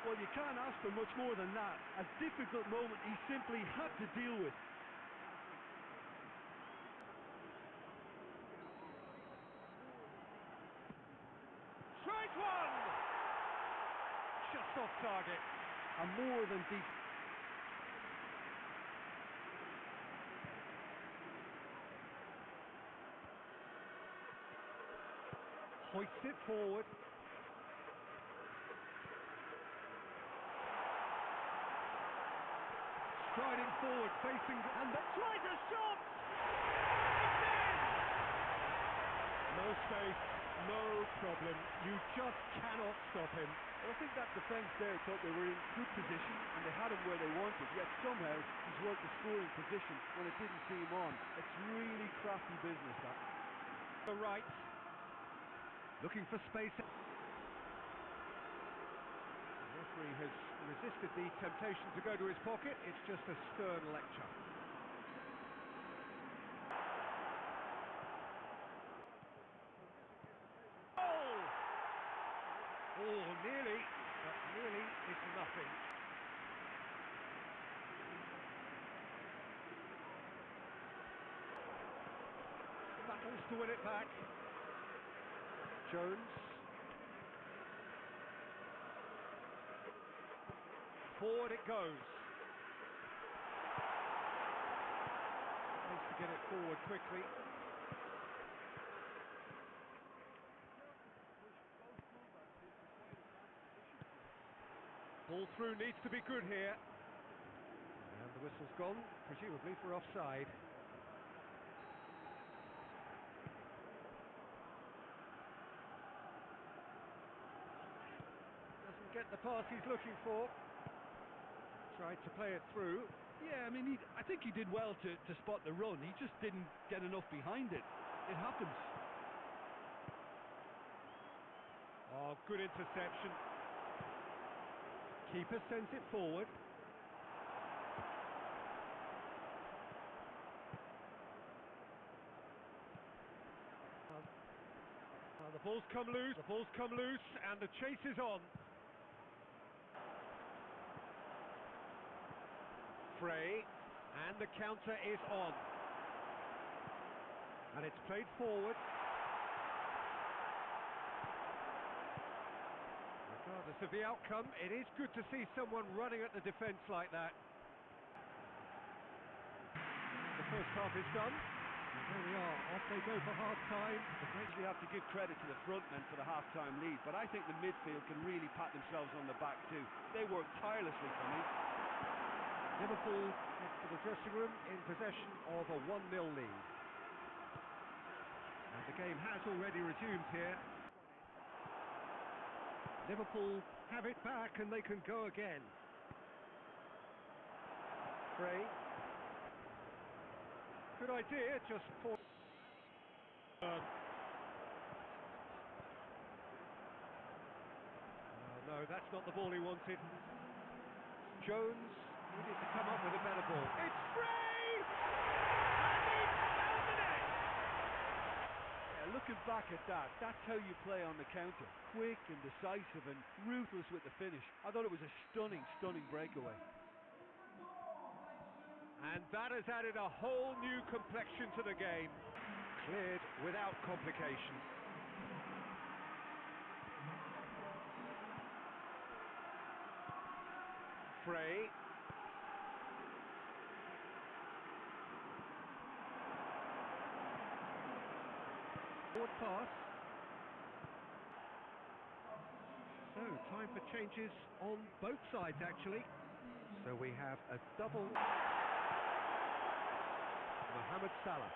Well, you can't ask for much more than that. A difficult moment he simply had to deal with. Straight one! Just off target. A more than deep. Hoists it forward. Striding forward, facing... And the tries a shot! It's in! No space, no problem. You just cannot stop him. Well, I think that defence there thought they were in good position and they had him where they wanted, yet somehow he's worked a scoring position when it didn't seem on. It's really crafty business, that. The right. Looking for space. The referee has resisted the temptation to go to his pocket. It's just a stern lecture. Oh! Oh, nearly, but nearly is nothing. Battles to win it back. Jones. Forward it goes. Needs to get it forward quickly. Ball through needs to be good here. And the whistle's gone, presumably for offside. Get the pass he's looking for. Tried to play it through. Yeah, I mean, I think he did well to spot the run. He just didn't get enough behind it. It happens. Oh, good interception. Keeper sends it forward. The ball's come loose. And the chase is on. Frey, and the counter is on. And it's played forward. Regardless of the outcome, it is good to see someone running at the defence like that. The first half is done. And there we are, off they go for half-time. You have to give credit to the front men for the half-time lead, but I think the midfield can really pat themselves on the back too. They work tirelessly for me. Liverpool head for the dressing room in possession of a 1-0 lead. And the game has already resumed here. Liverpool have it back and they can go again. Frey. Good idea, just for... no, that's not the ball he wanted. Jones Needed to come up with a better ball. It's free! And he's found the net! Yeah, looking back at that, that's how you play on the counter. Quick and decisive and ruthless with the finish. I thought it was a stunning, stunning breakaway. And that has added a whole new complexion to the game. Cleared without complication. Frey. Forward pass. So, time for changes on both sides, actually. So we have a double. Mohamed Salah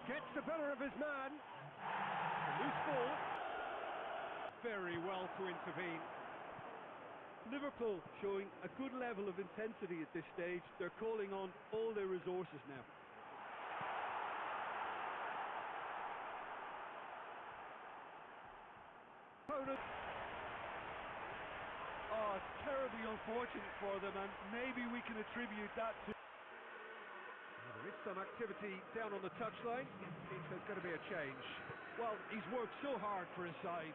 gets the better of his man. A loose ball. Very well to intervene. Liverpool showing a good level of intensity at this stage. They're calling on all their resources now. Opponent. Oh, terribly unfortunate for them, and maybe we can attribute that to... There is some activity down on the touchline. It seems there's going to be a change. Well, he's worked so hard for his side,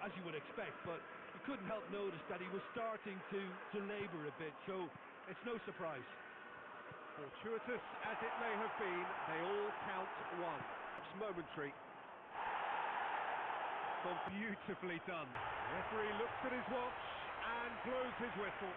as you would expect, but you couldn't help notice that he was starting to labour a bit, so it's no surprise. Fortuitous as it may have been, they all count one. It's momentary. Gone beautifully done. The referee looks at his watch and blows his whistle.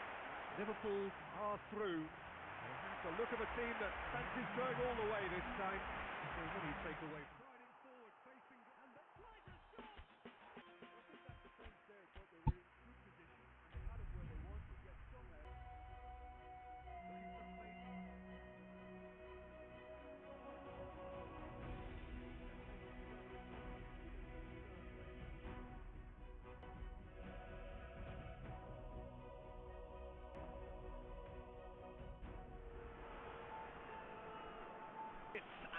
Liverpool are through. They have the look of a team that fancies going all the way this time. So what do you take away from it? Striding forward, facing, and the blinder shot! I think that defence there thought they were in good position, and they had it where they wanted, yet somehow... Looking for space.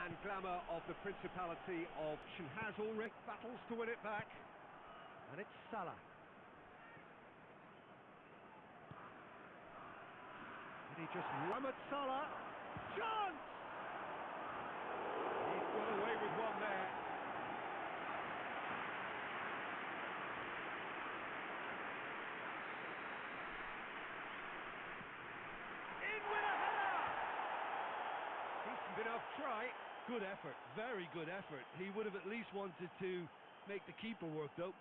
And glamour of the Principality of She has already battles to win it back. And it's Salah. And he just Mohamed Salah. Chance! He's got away with one there. In with a header! Decent enough try. Good effort, very good effort. He would have at least wanted to make the keeper work, though.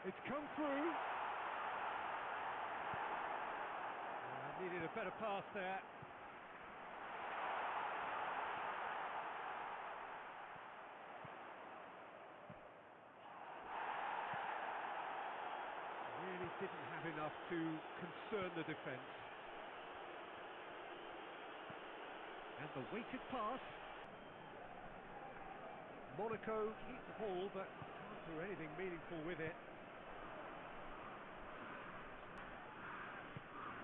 It's come through. Needed a better pass there. Really didn't have enough to concern the defence. And the weighted pass. Monaco keep the ball, but can't do anything meaningful with it.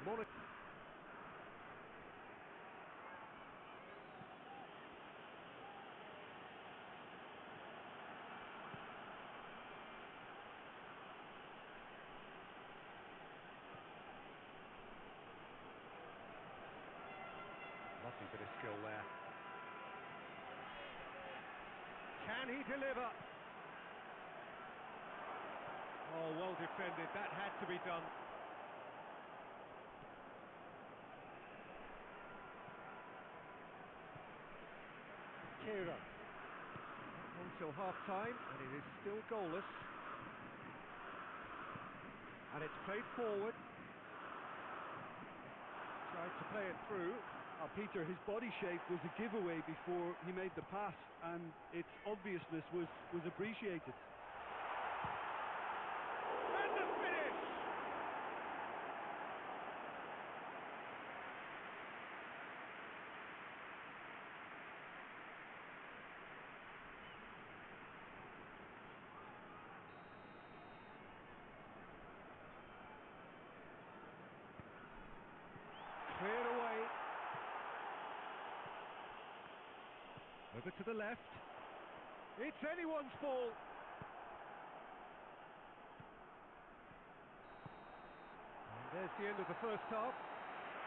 Monaco. Lovely bit of skill there. Can he deliver? Oh, well defended. That had to be done. Kira. Until half-time, and it is still goalless. And it's played forward. Tried to play it through. Peter, his body shape was a giveaway before he made the pass, and its obviousness was appreciated. And the finish! Over to the left. It's anyone's ball. And there's the end of the first half.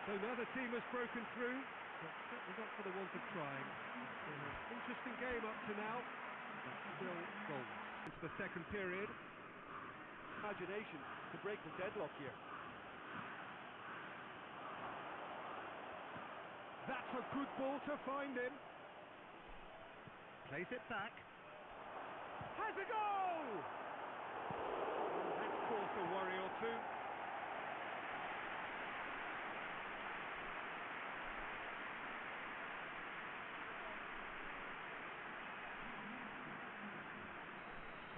So now the team has broken through, but certainly not for the want of trying. It's been an interesting game up to now, but still goals. Into the second period. Imagination to break the deadlock here. That's a good ball to find him. Plays it back. Has a goal! That's caused a worry or two.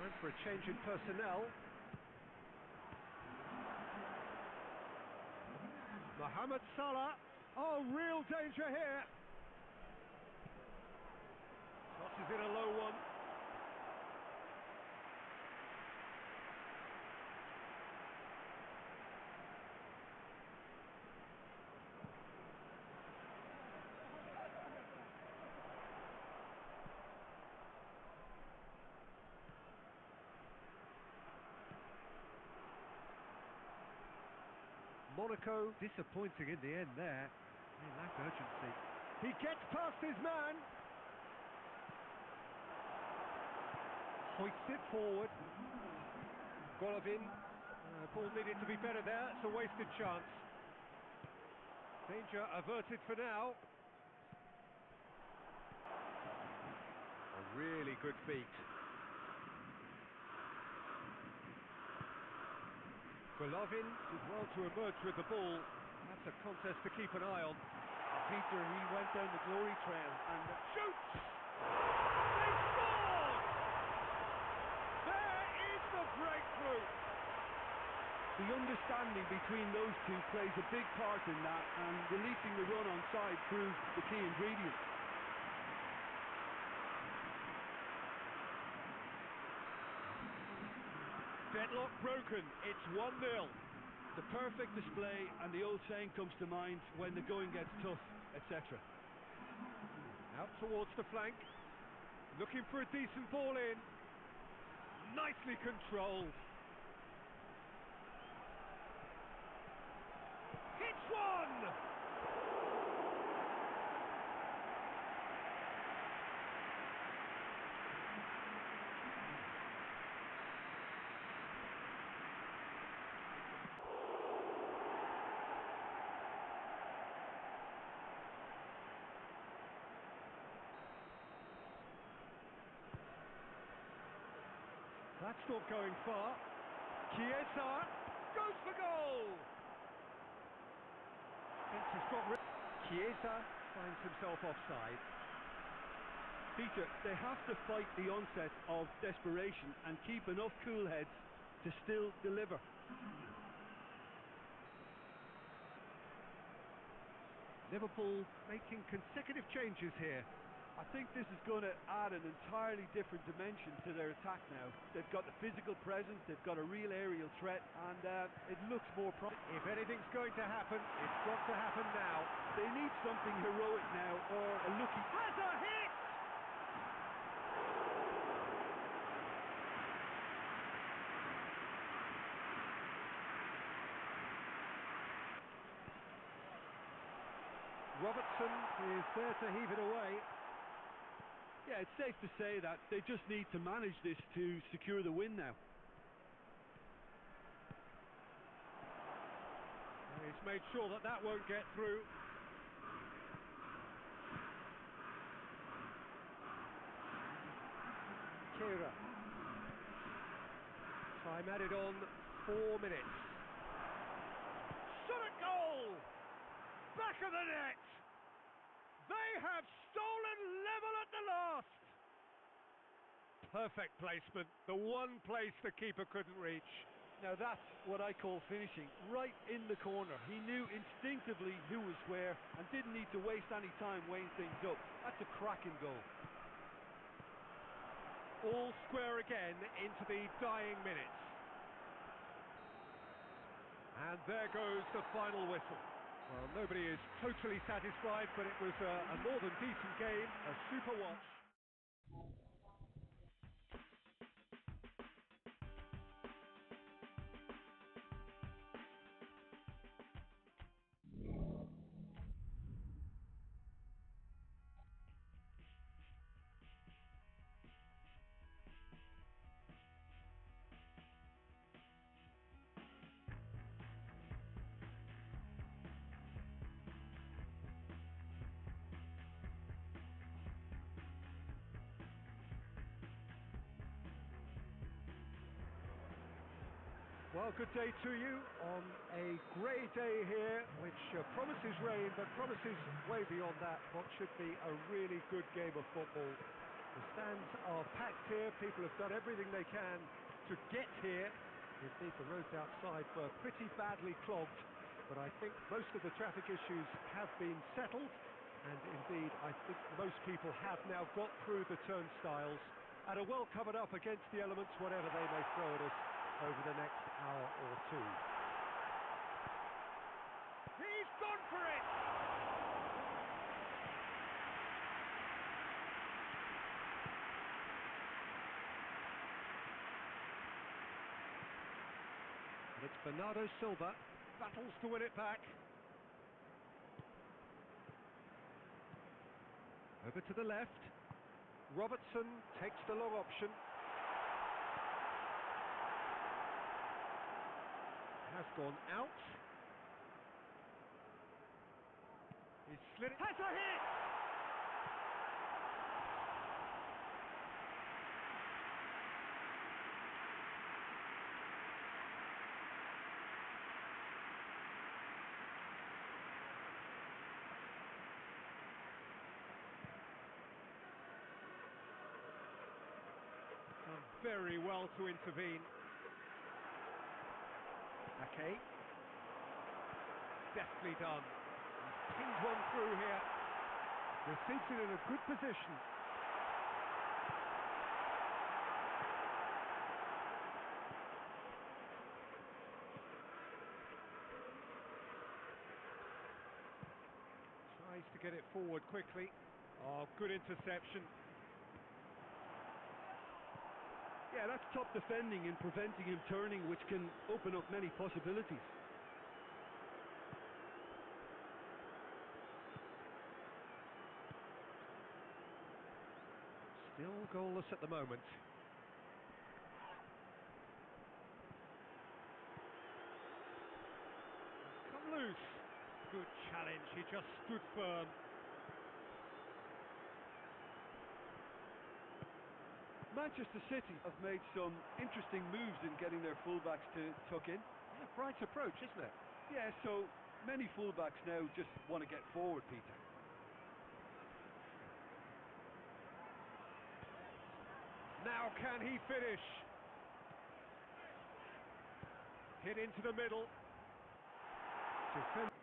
Time for a change in personnel. Mohamed Salah. Oh, real danger here. Tosses in a low one. Monaco disappointing in the end there. They lack urgency. He gets past his man. Hoists it forward. Golovin. Ball needed to be better there. It's a wasted chance. Danger averted for now. A really good feat. Golovin did well to emerge with the ball. That's a contest to keep an eye on. Peter, he went down the glory trail and shoots! They scored! There is the breakthrough! the understanding between those two plays a big part in that, and releasing the run on side proved the key ingredient. Deadlock broken, it's 1-0. The perfect display, and the old saying comes to mind: when the going gets tough, etc. Out towards the flank, looking for a decent ball in. Nicely controlled. Hits one! That's not going far. Chiesa goes for goal! He's got Chiesa finds himself offside. Peter, they have to fight the onset of desperation and keep enough cool heads to still deliver. Liverpool making consecutive changes here. I think this is going to add an entirely different dimension to their attack now. They've got the physical presence, they've got a real aerial threat, and it looks more promising. If anything's going to happen, it's got to happen now. They need something heroic now, or a lucky... Has a hit! Robertson is there to heave it away. Yeah, it's safe to say that they just need to manage this to secure the win now. He's made sure that that won't get through. Kira. Time added on, 4 minutes. Shot at goal! Back of the net! They have stolen level at the last! Perfect placement, the one place the keeper couldn't reach. Now that's what I call finishing, right in the corner. He knew instinctively who was where and didn't need to waste any time weighing things up. That's a cracking goal. All square again into the dying minutes. And there goes the final whistle. Well, nobody is totally satisfied, but it was a more than decent game, a super watch. Well, good day to you on a grey day here, which promises rain, but promises way beyond that what should be a really good game of football. The stands are packed here, people have done everything they can to get here. Indeed, the roads outside were pretty badly clogged, but I think most of the traffic issues have been settled, and indeed, I think most people have now got through the turnstiles and are well covered up against the elements, whatever they may throw at us over the next hour or two. He's gone for it! And it's Bernardo Silva, battles to win it back. Over to the left. Robertson takes the long option. Has gone out. He's slid it. Has a hit! Done very well to intervene. Okay. Deftly done. He's pinged one through here. Receives it in a good position. Tries to get it forward quickly. Oh, good interception. Yeah, that's top defending and preventing him turning, which can open up many possibilities. Still goalless at the moment. Come loose. Good challenge, he just stood firm. Manchester City have made some interesting moves in getting their fullbacks to tuck in. Yeah, bright approach, isn't it? Yeah, so many fullbacks now just want to get forward, Peter. Now can he finish? Hit into the middle. Defend.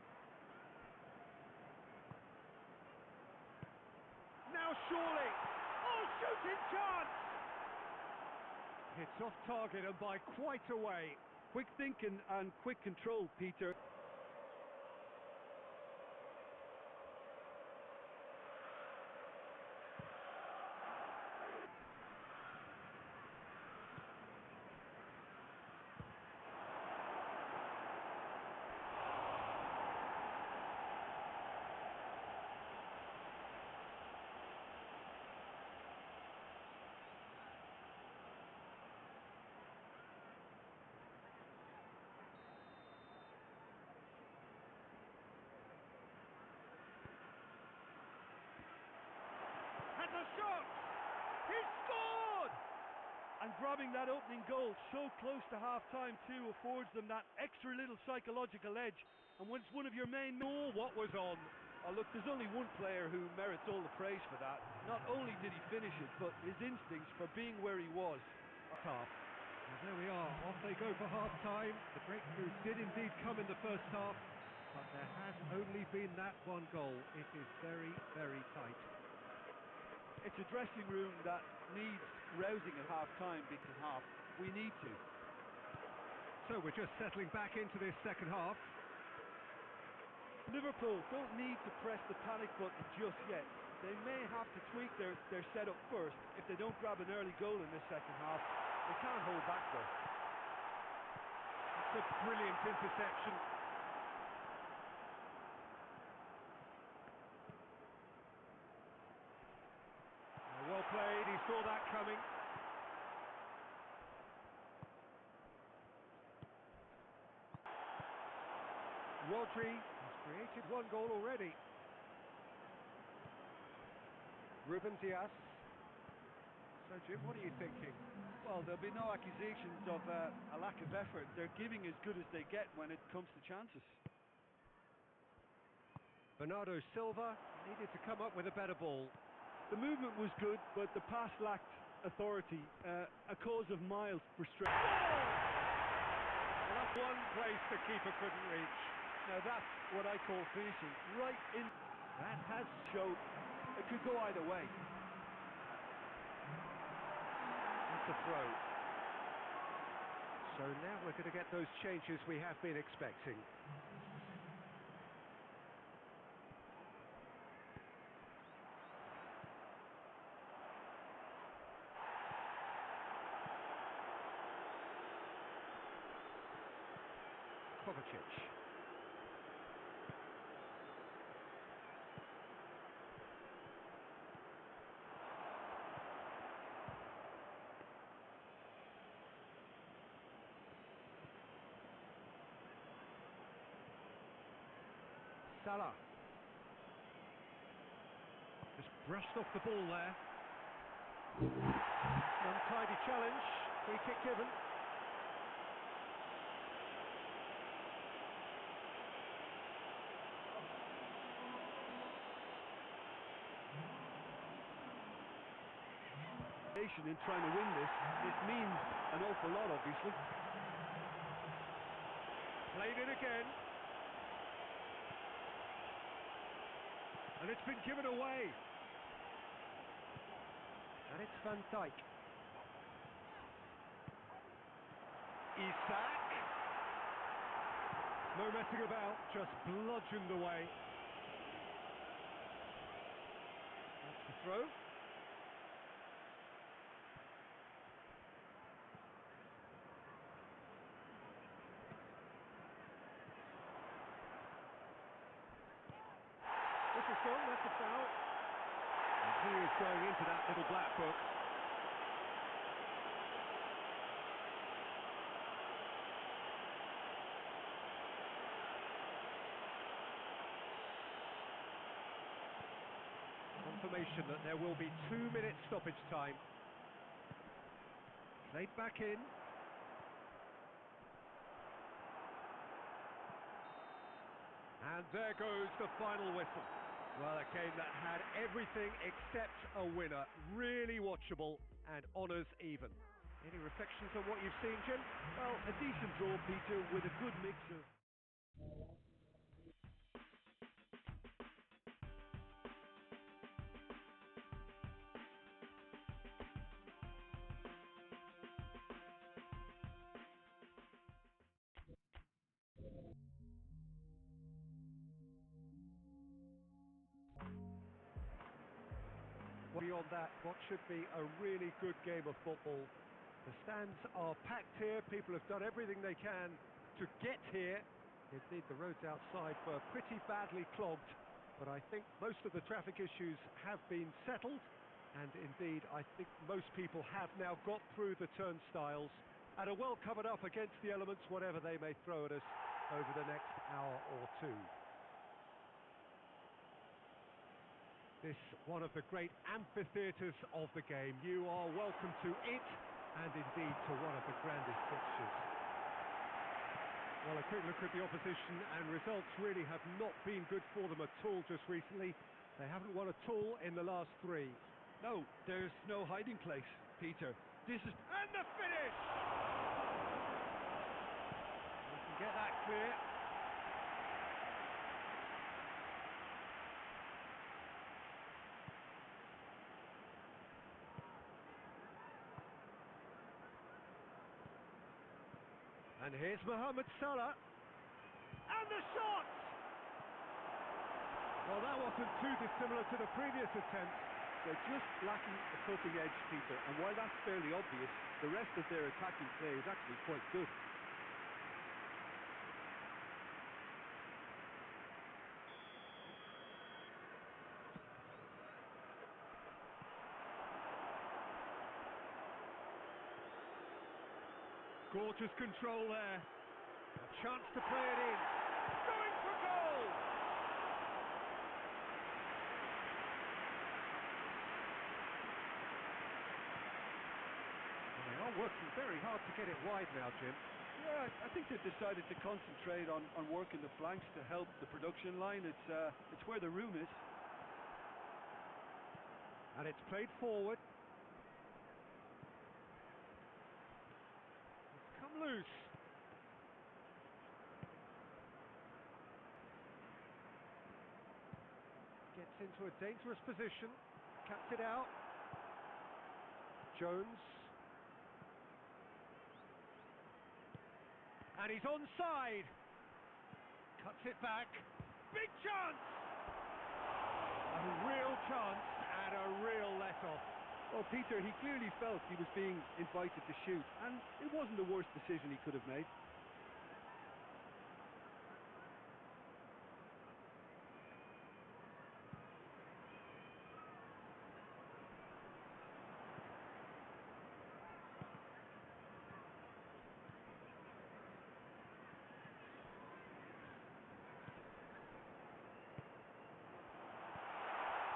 Now surely! Oh, shooting chance! Hits off target and by quite a way. Quick thinking and quick control, Peter. Has a shot! He scored! And grabbing that opening goal so close to half-time too affords them that extra little psychological edge. And when it's one of your main... Oh, what was on? Oh, look, there's only one player who merits all the praise for that. Not only did he finish it, but his instincts for being where he was. Half. And there we are, off they go for half-time. The breakthrough did indeed come in the first half, but there has only been that one goal. It is very, very tight. It's a dressing room that needs rousing at half-time because we need to. So we're just settling back into this second half. Liverpool don't need to press the panic button just yet. They may have to tweak their setup first. If they don't grab an early goal in this second half, they can't hold back though. It's a brilliant interception. Well played, he saw that coming. Rodri has created one goal already. Ruben Diaz. So Jim, what are you thinking? Well, there'll be no accusations of a lack of effort. They're giving as good as they get when it comes to chances. Bernardo Silva needed to come up with a better ball. The movement was good, but the pass lacked authority, a cause of mild frustration. Well, that's one place the keeper couldn't reach. Now that's what I call finishing, right in. That has Showed it could go either way. That's a throw. So now we're going to get those changes we have been expecting. Kovacic. Salah. Just brushed off the ball there. Untidy challenge. Free kick given. In trying to win this, it means an awful lot, obviously. Played it again. And it's been given away. And it's Van Dijk. Isak. No messing about, just bludgeoned away. That's the throw. Gone, that's a foul. And he is going into that little black book. Confirmation that there will be 2 minutes stoppage time. Played back in. And there goes the final whistle. Well, a game that had everything except a winner. Really watchable and honours even. Any reflections on what you've seen, Jim? Well, a decent draw, Peter, with a good mix of... Beyond that, what should be a really good game of football. The stands are packed here, people have done everything they can to get here. Indeed, the roads outside were pretty badly clogged, but I think most of the traffic issues have been settled, and indeed, I think most people have now got through the turnstiles and are well covered up against the elements, whatever they may throw at us over the next hour or two. This one of the great amphitheatres of the game. You are welcome to it, and indeed to one of the grandest fixtures. Well, a quick look at the opposition, and results really have not been good for them at all just recently. They haven't won at all in the last 3. No, there's no hiding place, Peter. This is... And the finish! We can get that clear. And here's Mohamed Salah. And the shot! Well, that wasn't too dissimilar to the previous attempt. They're just lacking a cutting edge, Peter, and while that's fairly obvious, the rest of their attacking play is actually quite good. Gorgeous control there. A chance to play it in. Going for goal! Well, they are working very hard to get it wide now, Jim. Yeah, I think they've decided to concentrate on working the flanks to help the production line. It's where the room is. And it's played forward. It's come loose. Gets into a dangerous position. Cuts it out. Jones. And he's onside. Cuts it back. Big chance! A real chance and a real let-off. Well, Peter, he clearly felt he was being invited to shoot, and it wasn't the worst decision he could have made.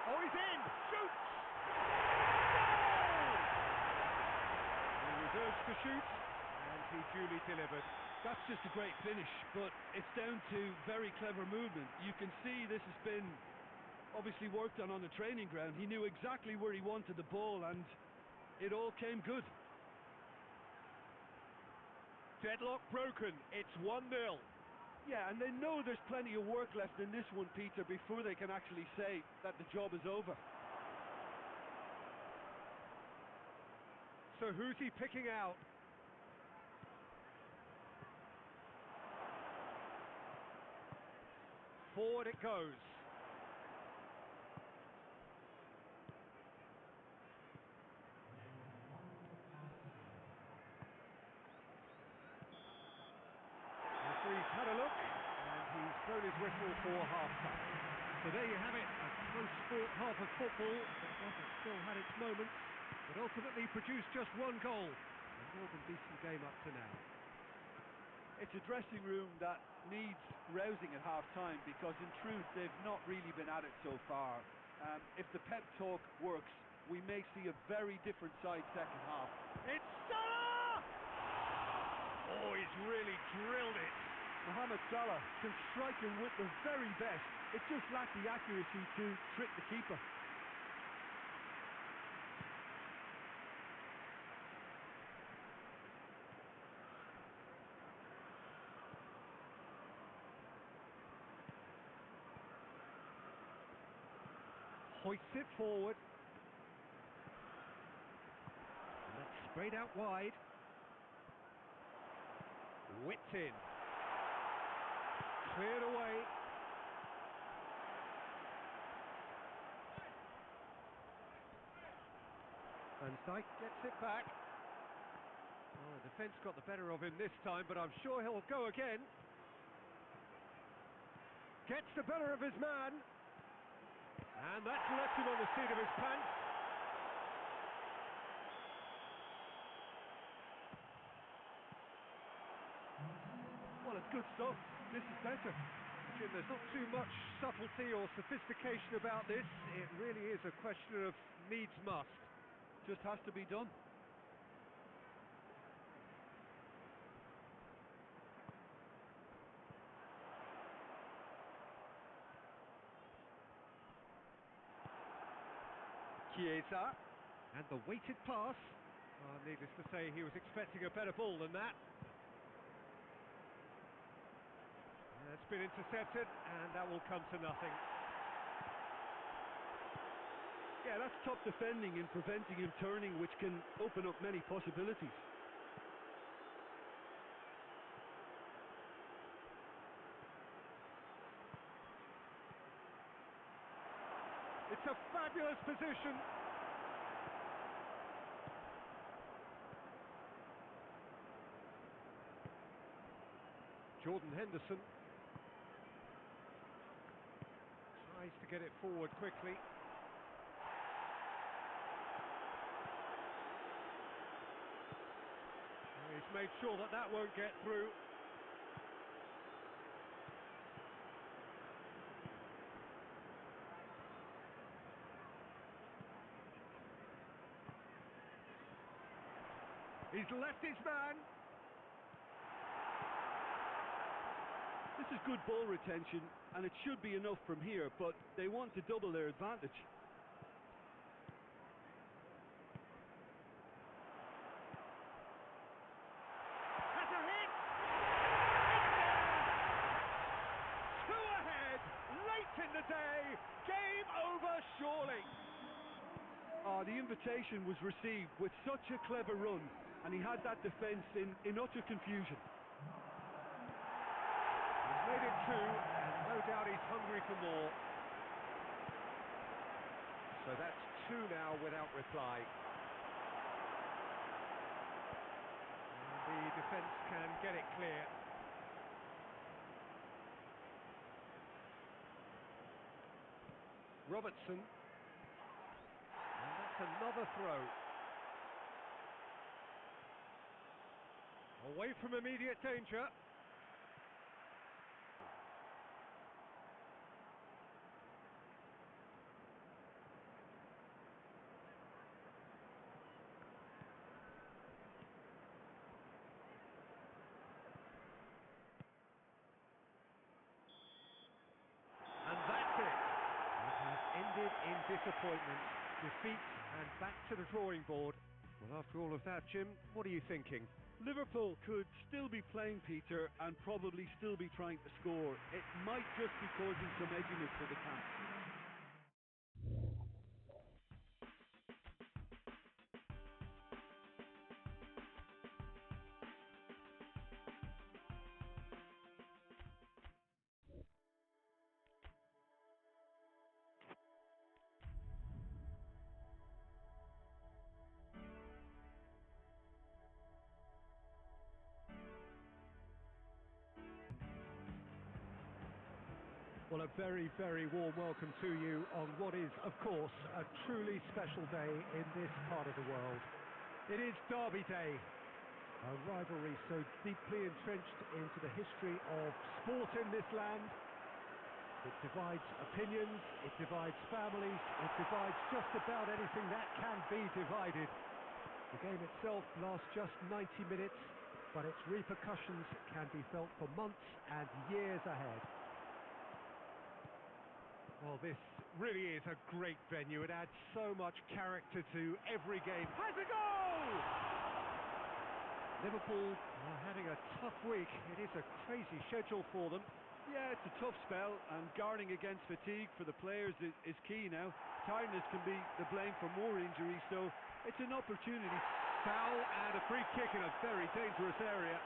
Oh, he's in! Shoots! Goal! He reserves to shoot, and he duly delivered. That's just a great finish, but it's down to very clever movement. You can see this has been obviously worked on the training ground. He knew exactly where he wanted the ball, and it all came good. Deadlock broken. It's 1-0. Yeah, and they know there's plenty of work left in this one, Peter, before they can actually say that the job is over. So who's he picking out? Forward it goes. Referee's had a look, and he's blown his whistle for half-time. So there you have it, a close-fought half of football that hasn't still had its moments, but ultimately produced just one goal. A more than decent game up to now. It's a dressing room that needs rousing at half-time because, in truth, they've not really been at it so far. If the pep talk works, we may see a very different side second half. It's Salah! Oh, he's really drilled it. Mohamed Salah can strike him with the very best. It just lacked the accuracy to trick the keeper. Hoists it forward. And that's sprayed out wide. Whipped in. Cleared away. Van Dijk gets it back. Oh, the defence got the better of him this time, but I'm sure he'll go again. Gets the better of his man. And that's left him on the seat of his pants. Well, it's good stuff. This is better. Jim, there's not too much subtlety or sophistication about this. It really is a question of needs must. Just has to be done. Chiesa, and the weighted pass. Oh, needless to say, he was expecting a better ball than that. That's been intercepted, and that will come to nothing. Yeah, that's top defending and preventing him turning, which can open up many possibilities. That's a fabulous position. Jordan Henderson tries to get it forward quickly. He's made sure that that won't get through. He's left his man. This is good ball retention, and it should be enough from here, but they want to double their advantage. Has a hit! Two ahead, late in the day, game over surely. The invitation was received with such a clever run, and he had that defence in utter confusion. Made it two, and no doubt he's hungry for more. So that's two now without reply. And the defence can get it clear. Robertson. And that's another throw. Away from immediate danger. And that's it. It has ended in disappointment, defeat, and back to the drawing board. Well, after all of that, Jim, what are you thinking? Liverpool could still be playing, Peter, and probably still be trying to score. It might just be causing some edginess for the camp. Well, a very, very warm welcome to you on what is, of course, a truly special day in this part of the world. It is Derby Day, a rivalry so deeply entrenched into the history of sport in this land. It divides opinions, it divides families, it divides just about anything that can be divided. The game itself lasts just 90 minutes, but its repercussions can be felt for months and years ahead. Well, this really is a great venue. It adds so much character to every game. Has a goal! Liverpool are having a tough week. It is a crazy schedule for them. Yeah, it's a tough spell, and guarding against fatigue for the players is key now. Tiredness can be the blame for more injuries, so it's an opportunity. Foul and a free kick in a very dangerous area.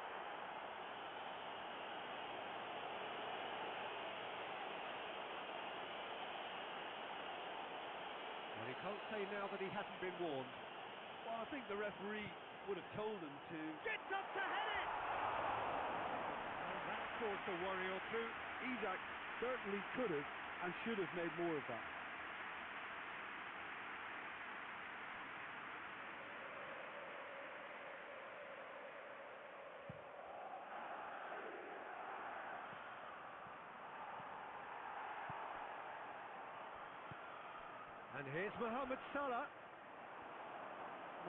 Well, he can't say now that he hasn't been warned. Well, I think the referee would have told him to. Gets up to head it! And that caused a worry or two. Isaac certainly could have and should have made more of that. And here's Mohamed Salah.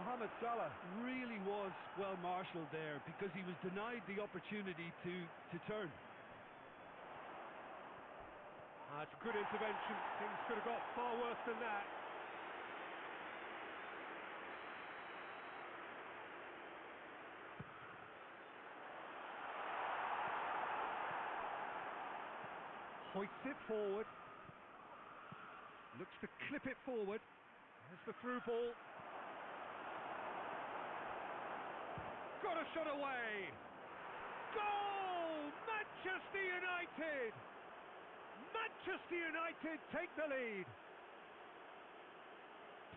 Mohamed Salah really was well marshalled there because he was denied the opportunity to turn. That's a good intervention. Things could have got far worse than that. Hoists it forward. Looks to clip it forward. There's the through ball. Got a shot away. Goal! Manchester United! Manchester United take the lead.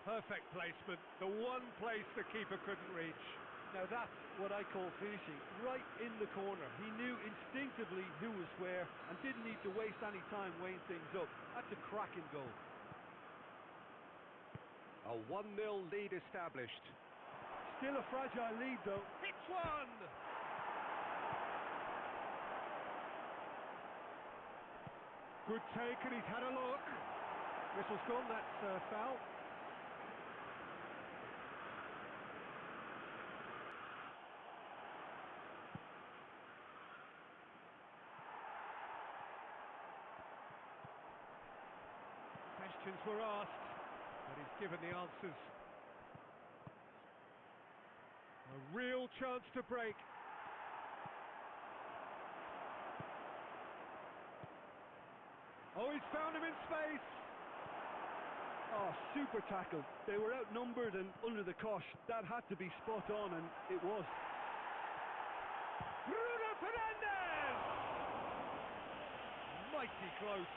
Perfect placement, the one place the keeper couldn't reach. Now that's what I call finishing, right in the corner. He knew instinctively who was where and didn't need to waste any time weighing things up. That's a cracking goal. A 1-0 lead established. Still a fragile lead though. Hits one! Good take, and he's had a look. Whistle's gone, that's foul. Questions were asked, but he's given the answers. A real chance to break. Oh, he's found him in space. Oh, super tackle. They were outnumbered and under the cosh. That had to be spot on, and it was. Bruno Fernandes! Mighty close.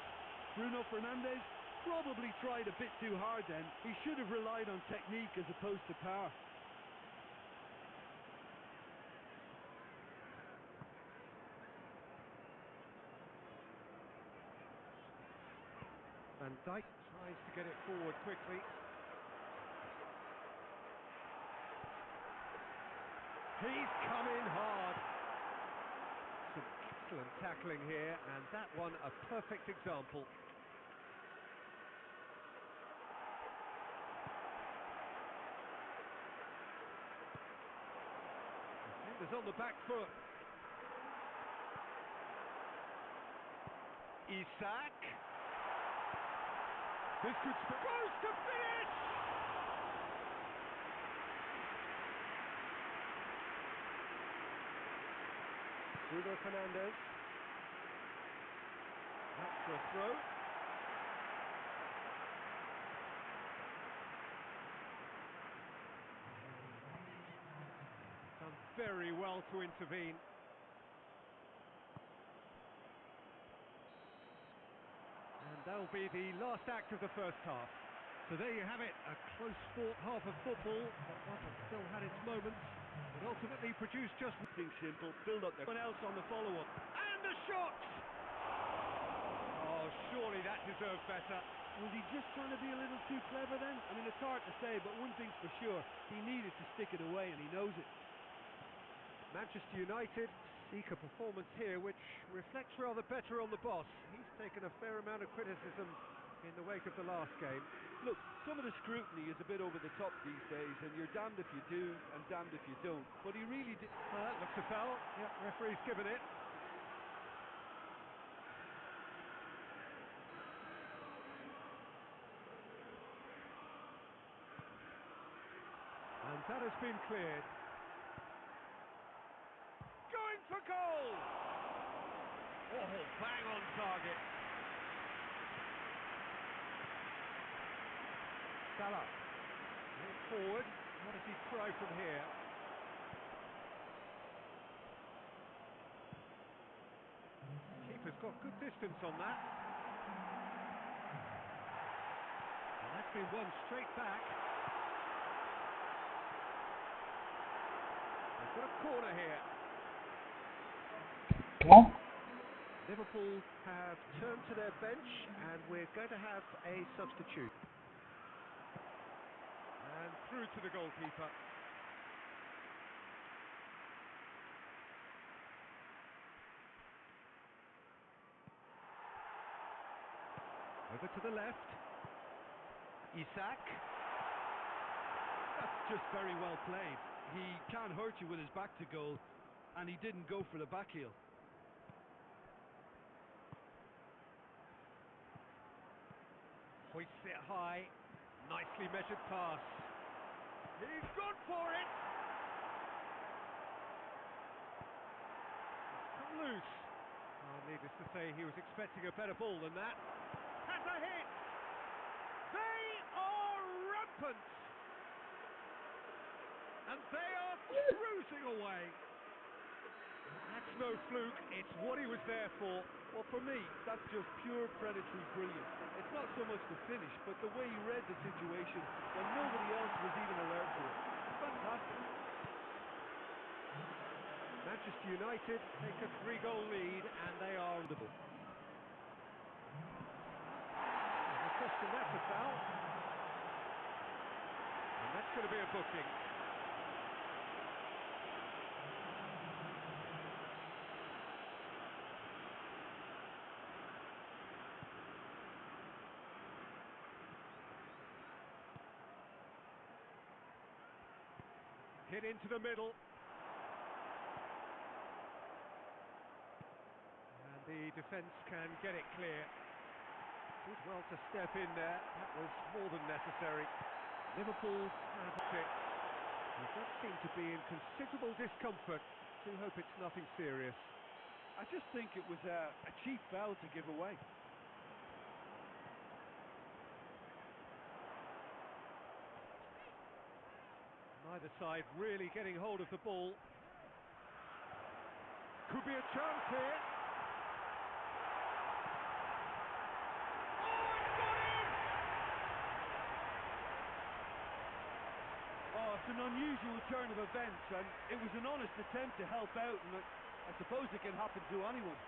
Bruno Fernandes probably tried a bit too hard then. He should have relied on technique as opposed to power. Van Dijk tries to get it forward quickly. He's come in hard. Some excellent tackling here, and that one a perfect example. Defenders on the back foot. Isak. This could goes to finish! Bruno Fernandes. That's for a throw. Done very well to intervene. And that'll be the last act of the first half. So there you have it, a close fought half of football, but one that still had its moments, but ultimately produced just Something simple, build up there. Someone else on the follow-up. and the shot! Oh, surely that deserved better. Was he just trying to be a little too clever then? I mean, it's hard to say, but one thing's for sure. He needed to stick it away, and he knows it. Manchester United seek a performance here which reflects rather better on the boss. He's taken a fair amount of criticism in the wake of the last game. Look, some of the scrutiny is a bit over the top these days, and you're damned if you do and damned if you don't. But he really did. Well, that looks a foul. Yep, referee's given it. And that has been cleared. Going for goal! Oh, bang on target. Salah. Forward. What does he try from here? Keeper's got good distance on that. And that's been won straight back. They've got a corner here. Yeah. Liverpool have turned to their bench and we're going to have a substitute. And through to the goalkeeper. Over to the left. Isak. That's just very well played. He can't hurt you with his back to goal, and he didn't go for the back heel. Hoists it high. Nicely measured pass. He's gone for it. It's come loose. Oh, needless to say, he was expecting a better ball than that. Has a hit. They are rampant. And they are cruising away. That's That's no fluke, it's what he was there for. Well, for me, that's just pure predatory brilliance. It's not so much the finish, but the way he read the situation when nobody else was even alert to it. It's fantastic. Manchester United take a 3-goal lead and they are unbeatable. They cost them that for foul. And that's going to be a booking. Hit into the middle. And the defence can get it clear. Did well to step in there. That was more than necessary. Liverpool have it. They don't seem to be in considerable discomfort. Do hope it's nothing serious. I just think it was a cheap foul to give away. Neither side really getting hold of the ball. Could be a chance here. Oh, it's an unusual turn of events, and it was an honest attempt to help out, and I suppose it can happen to anyone.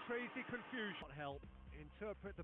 Crazy confusion. Help interpret the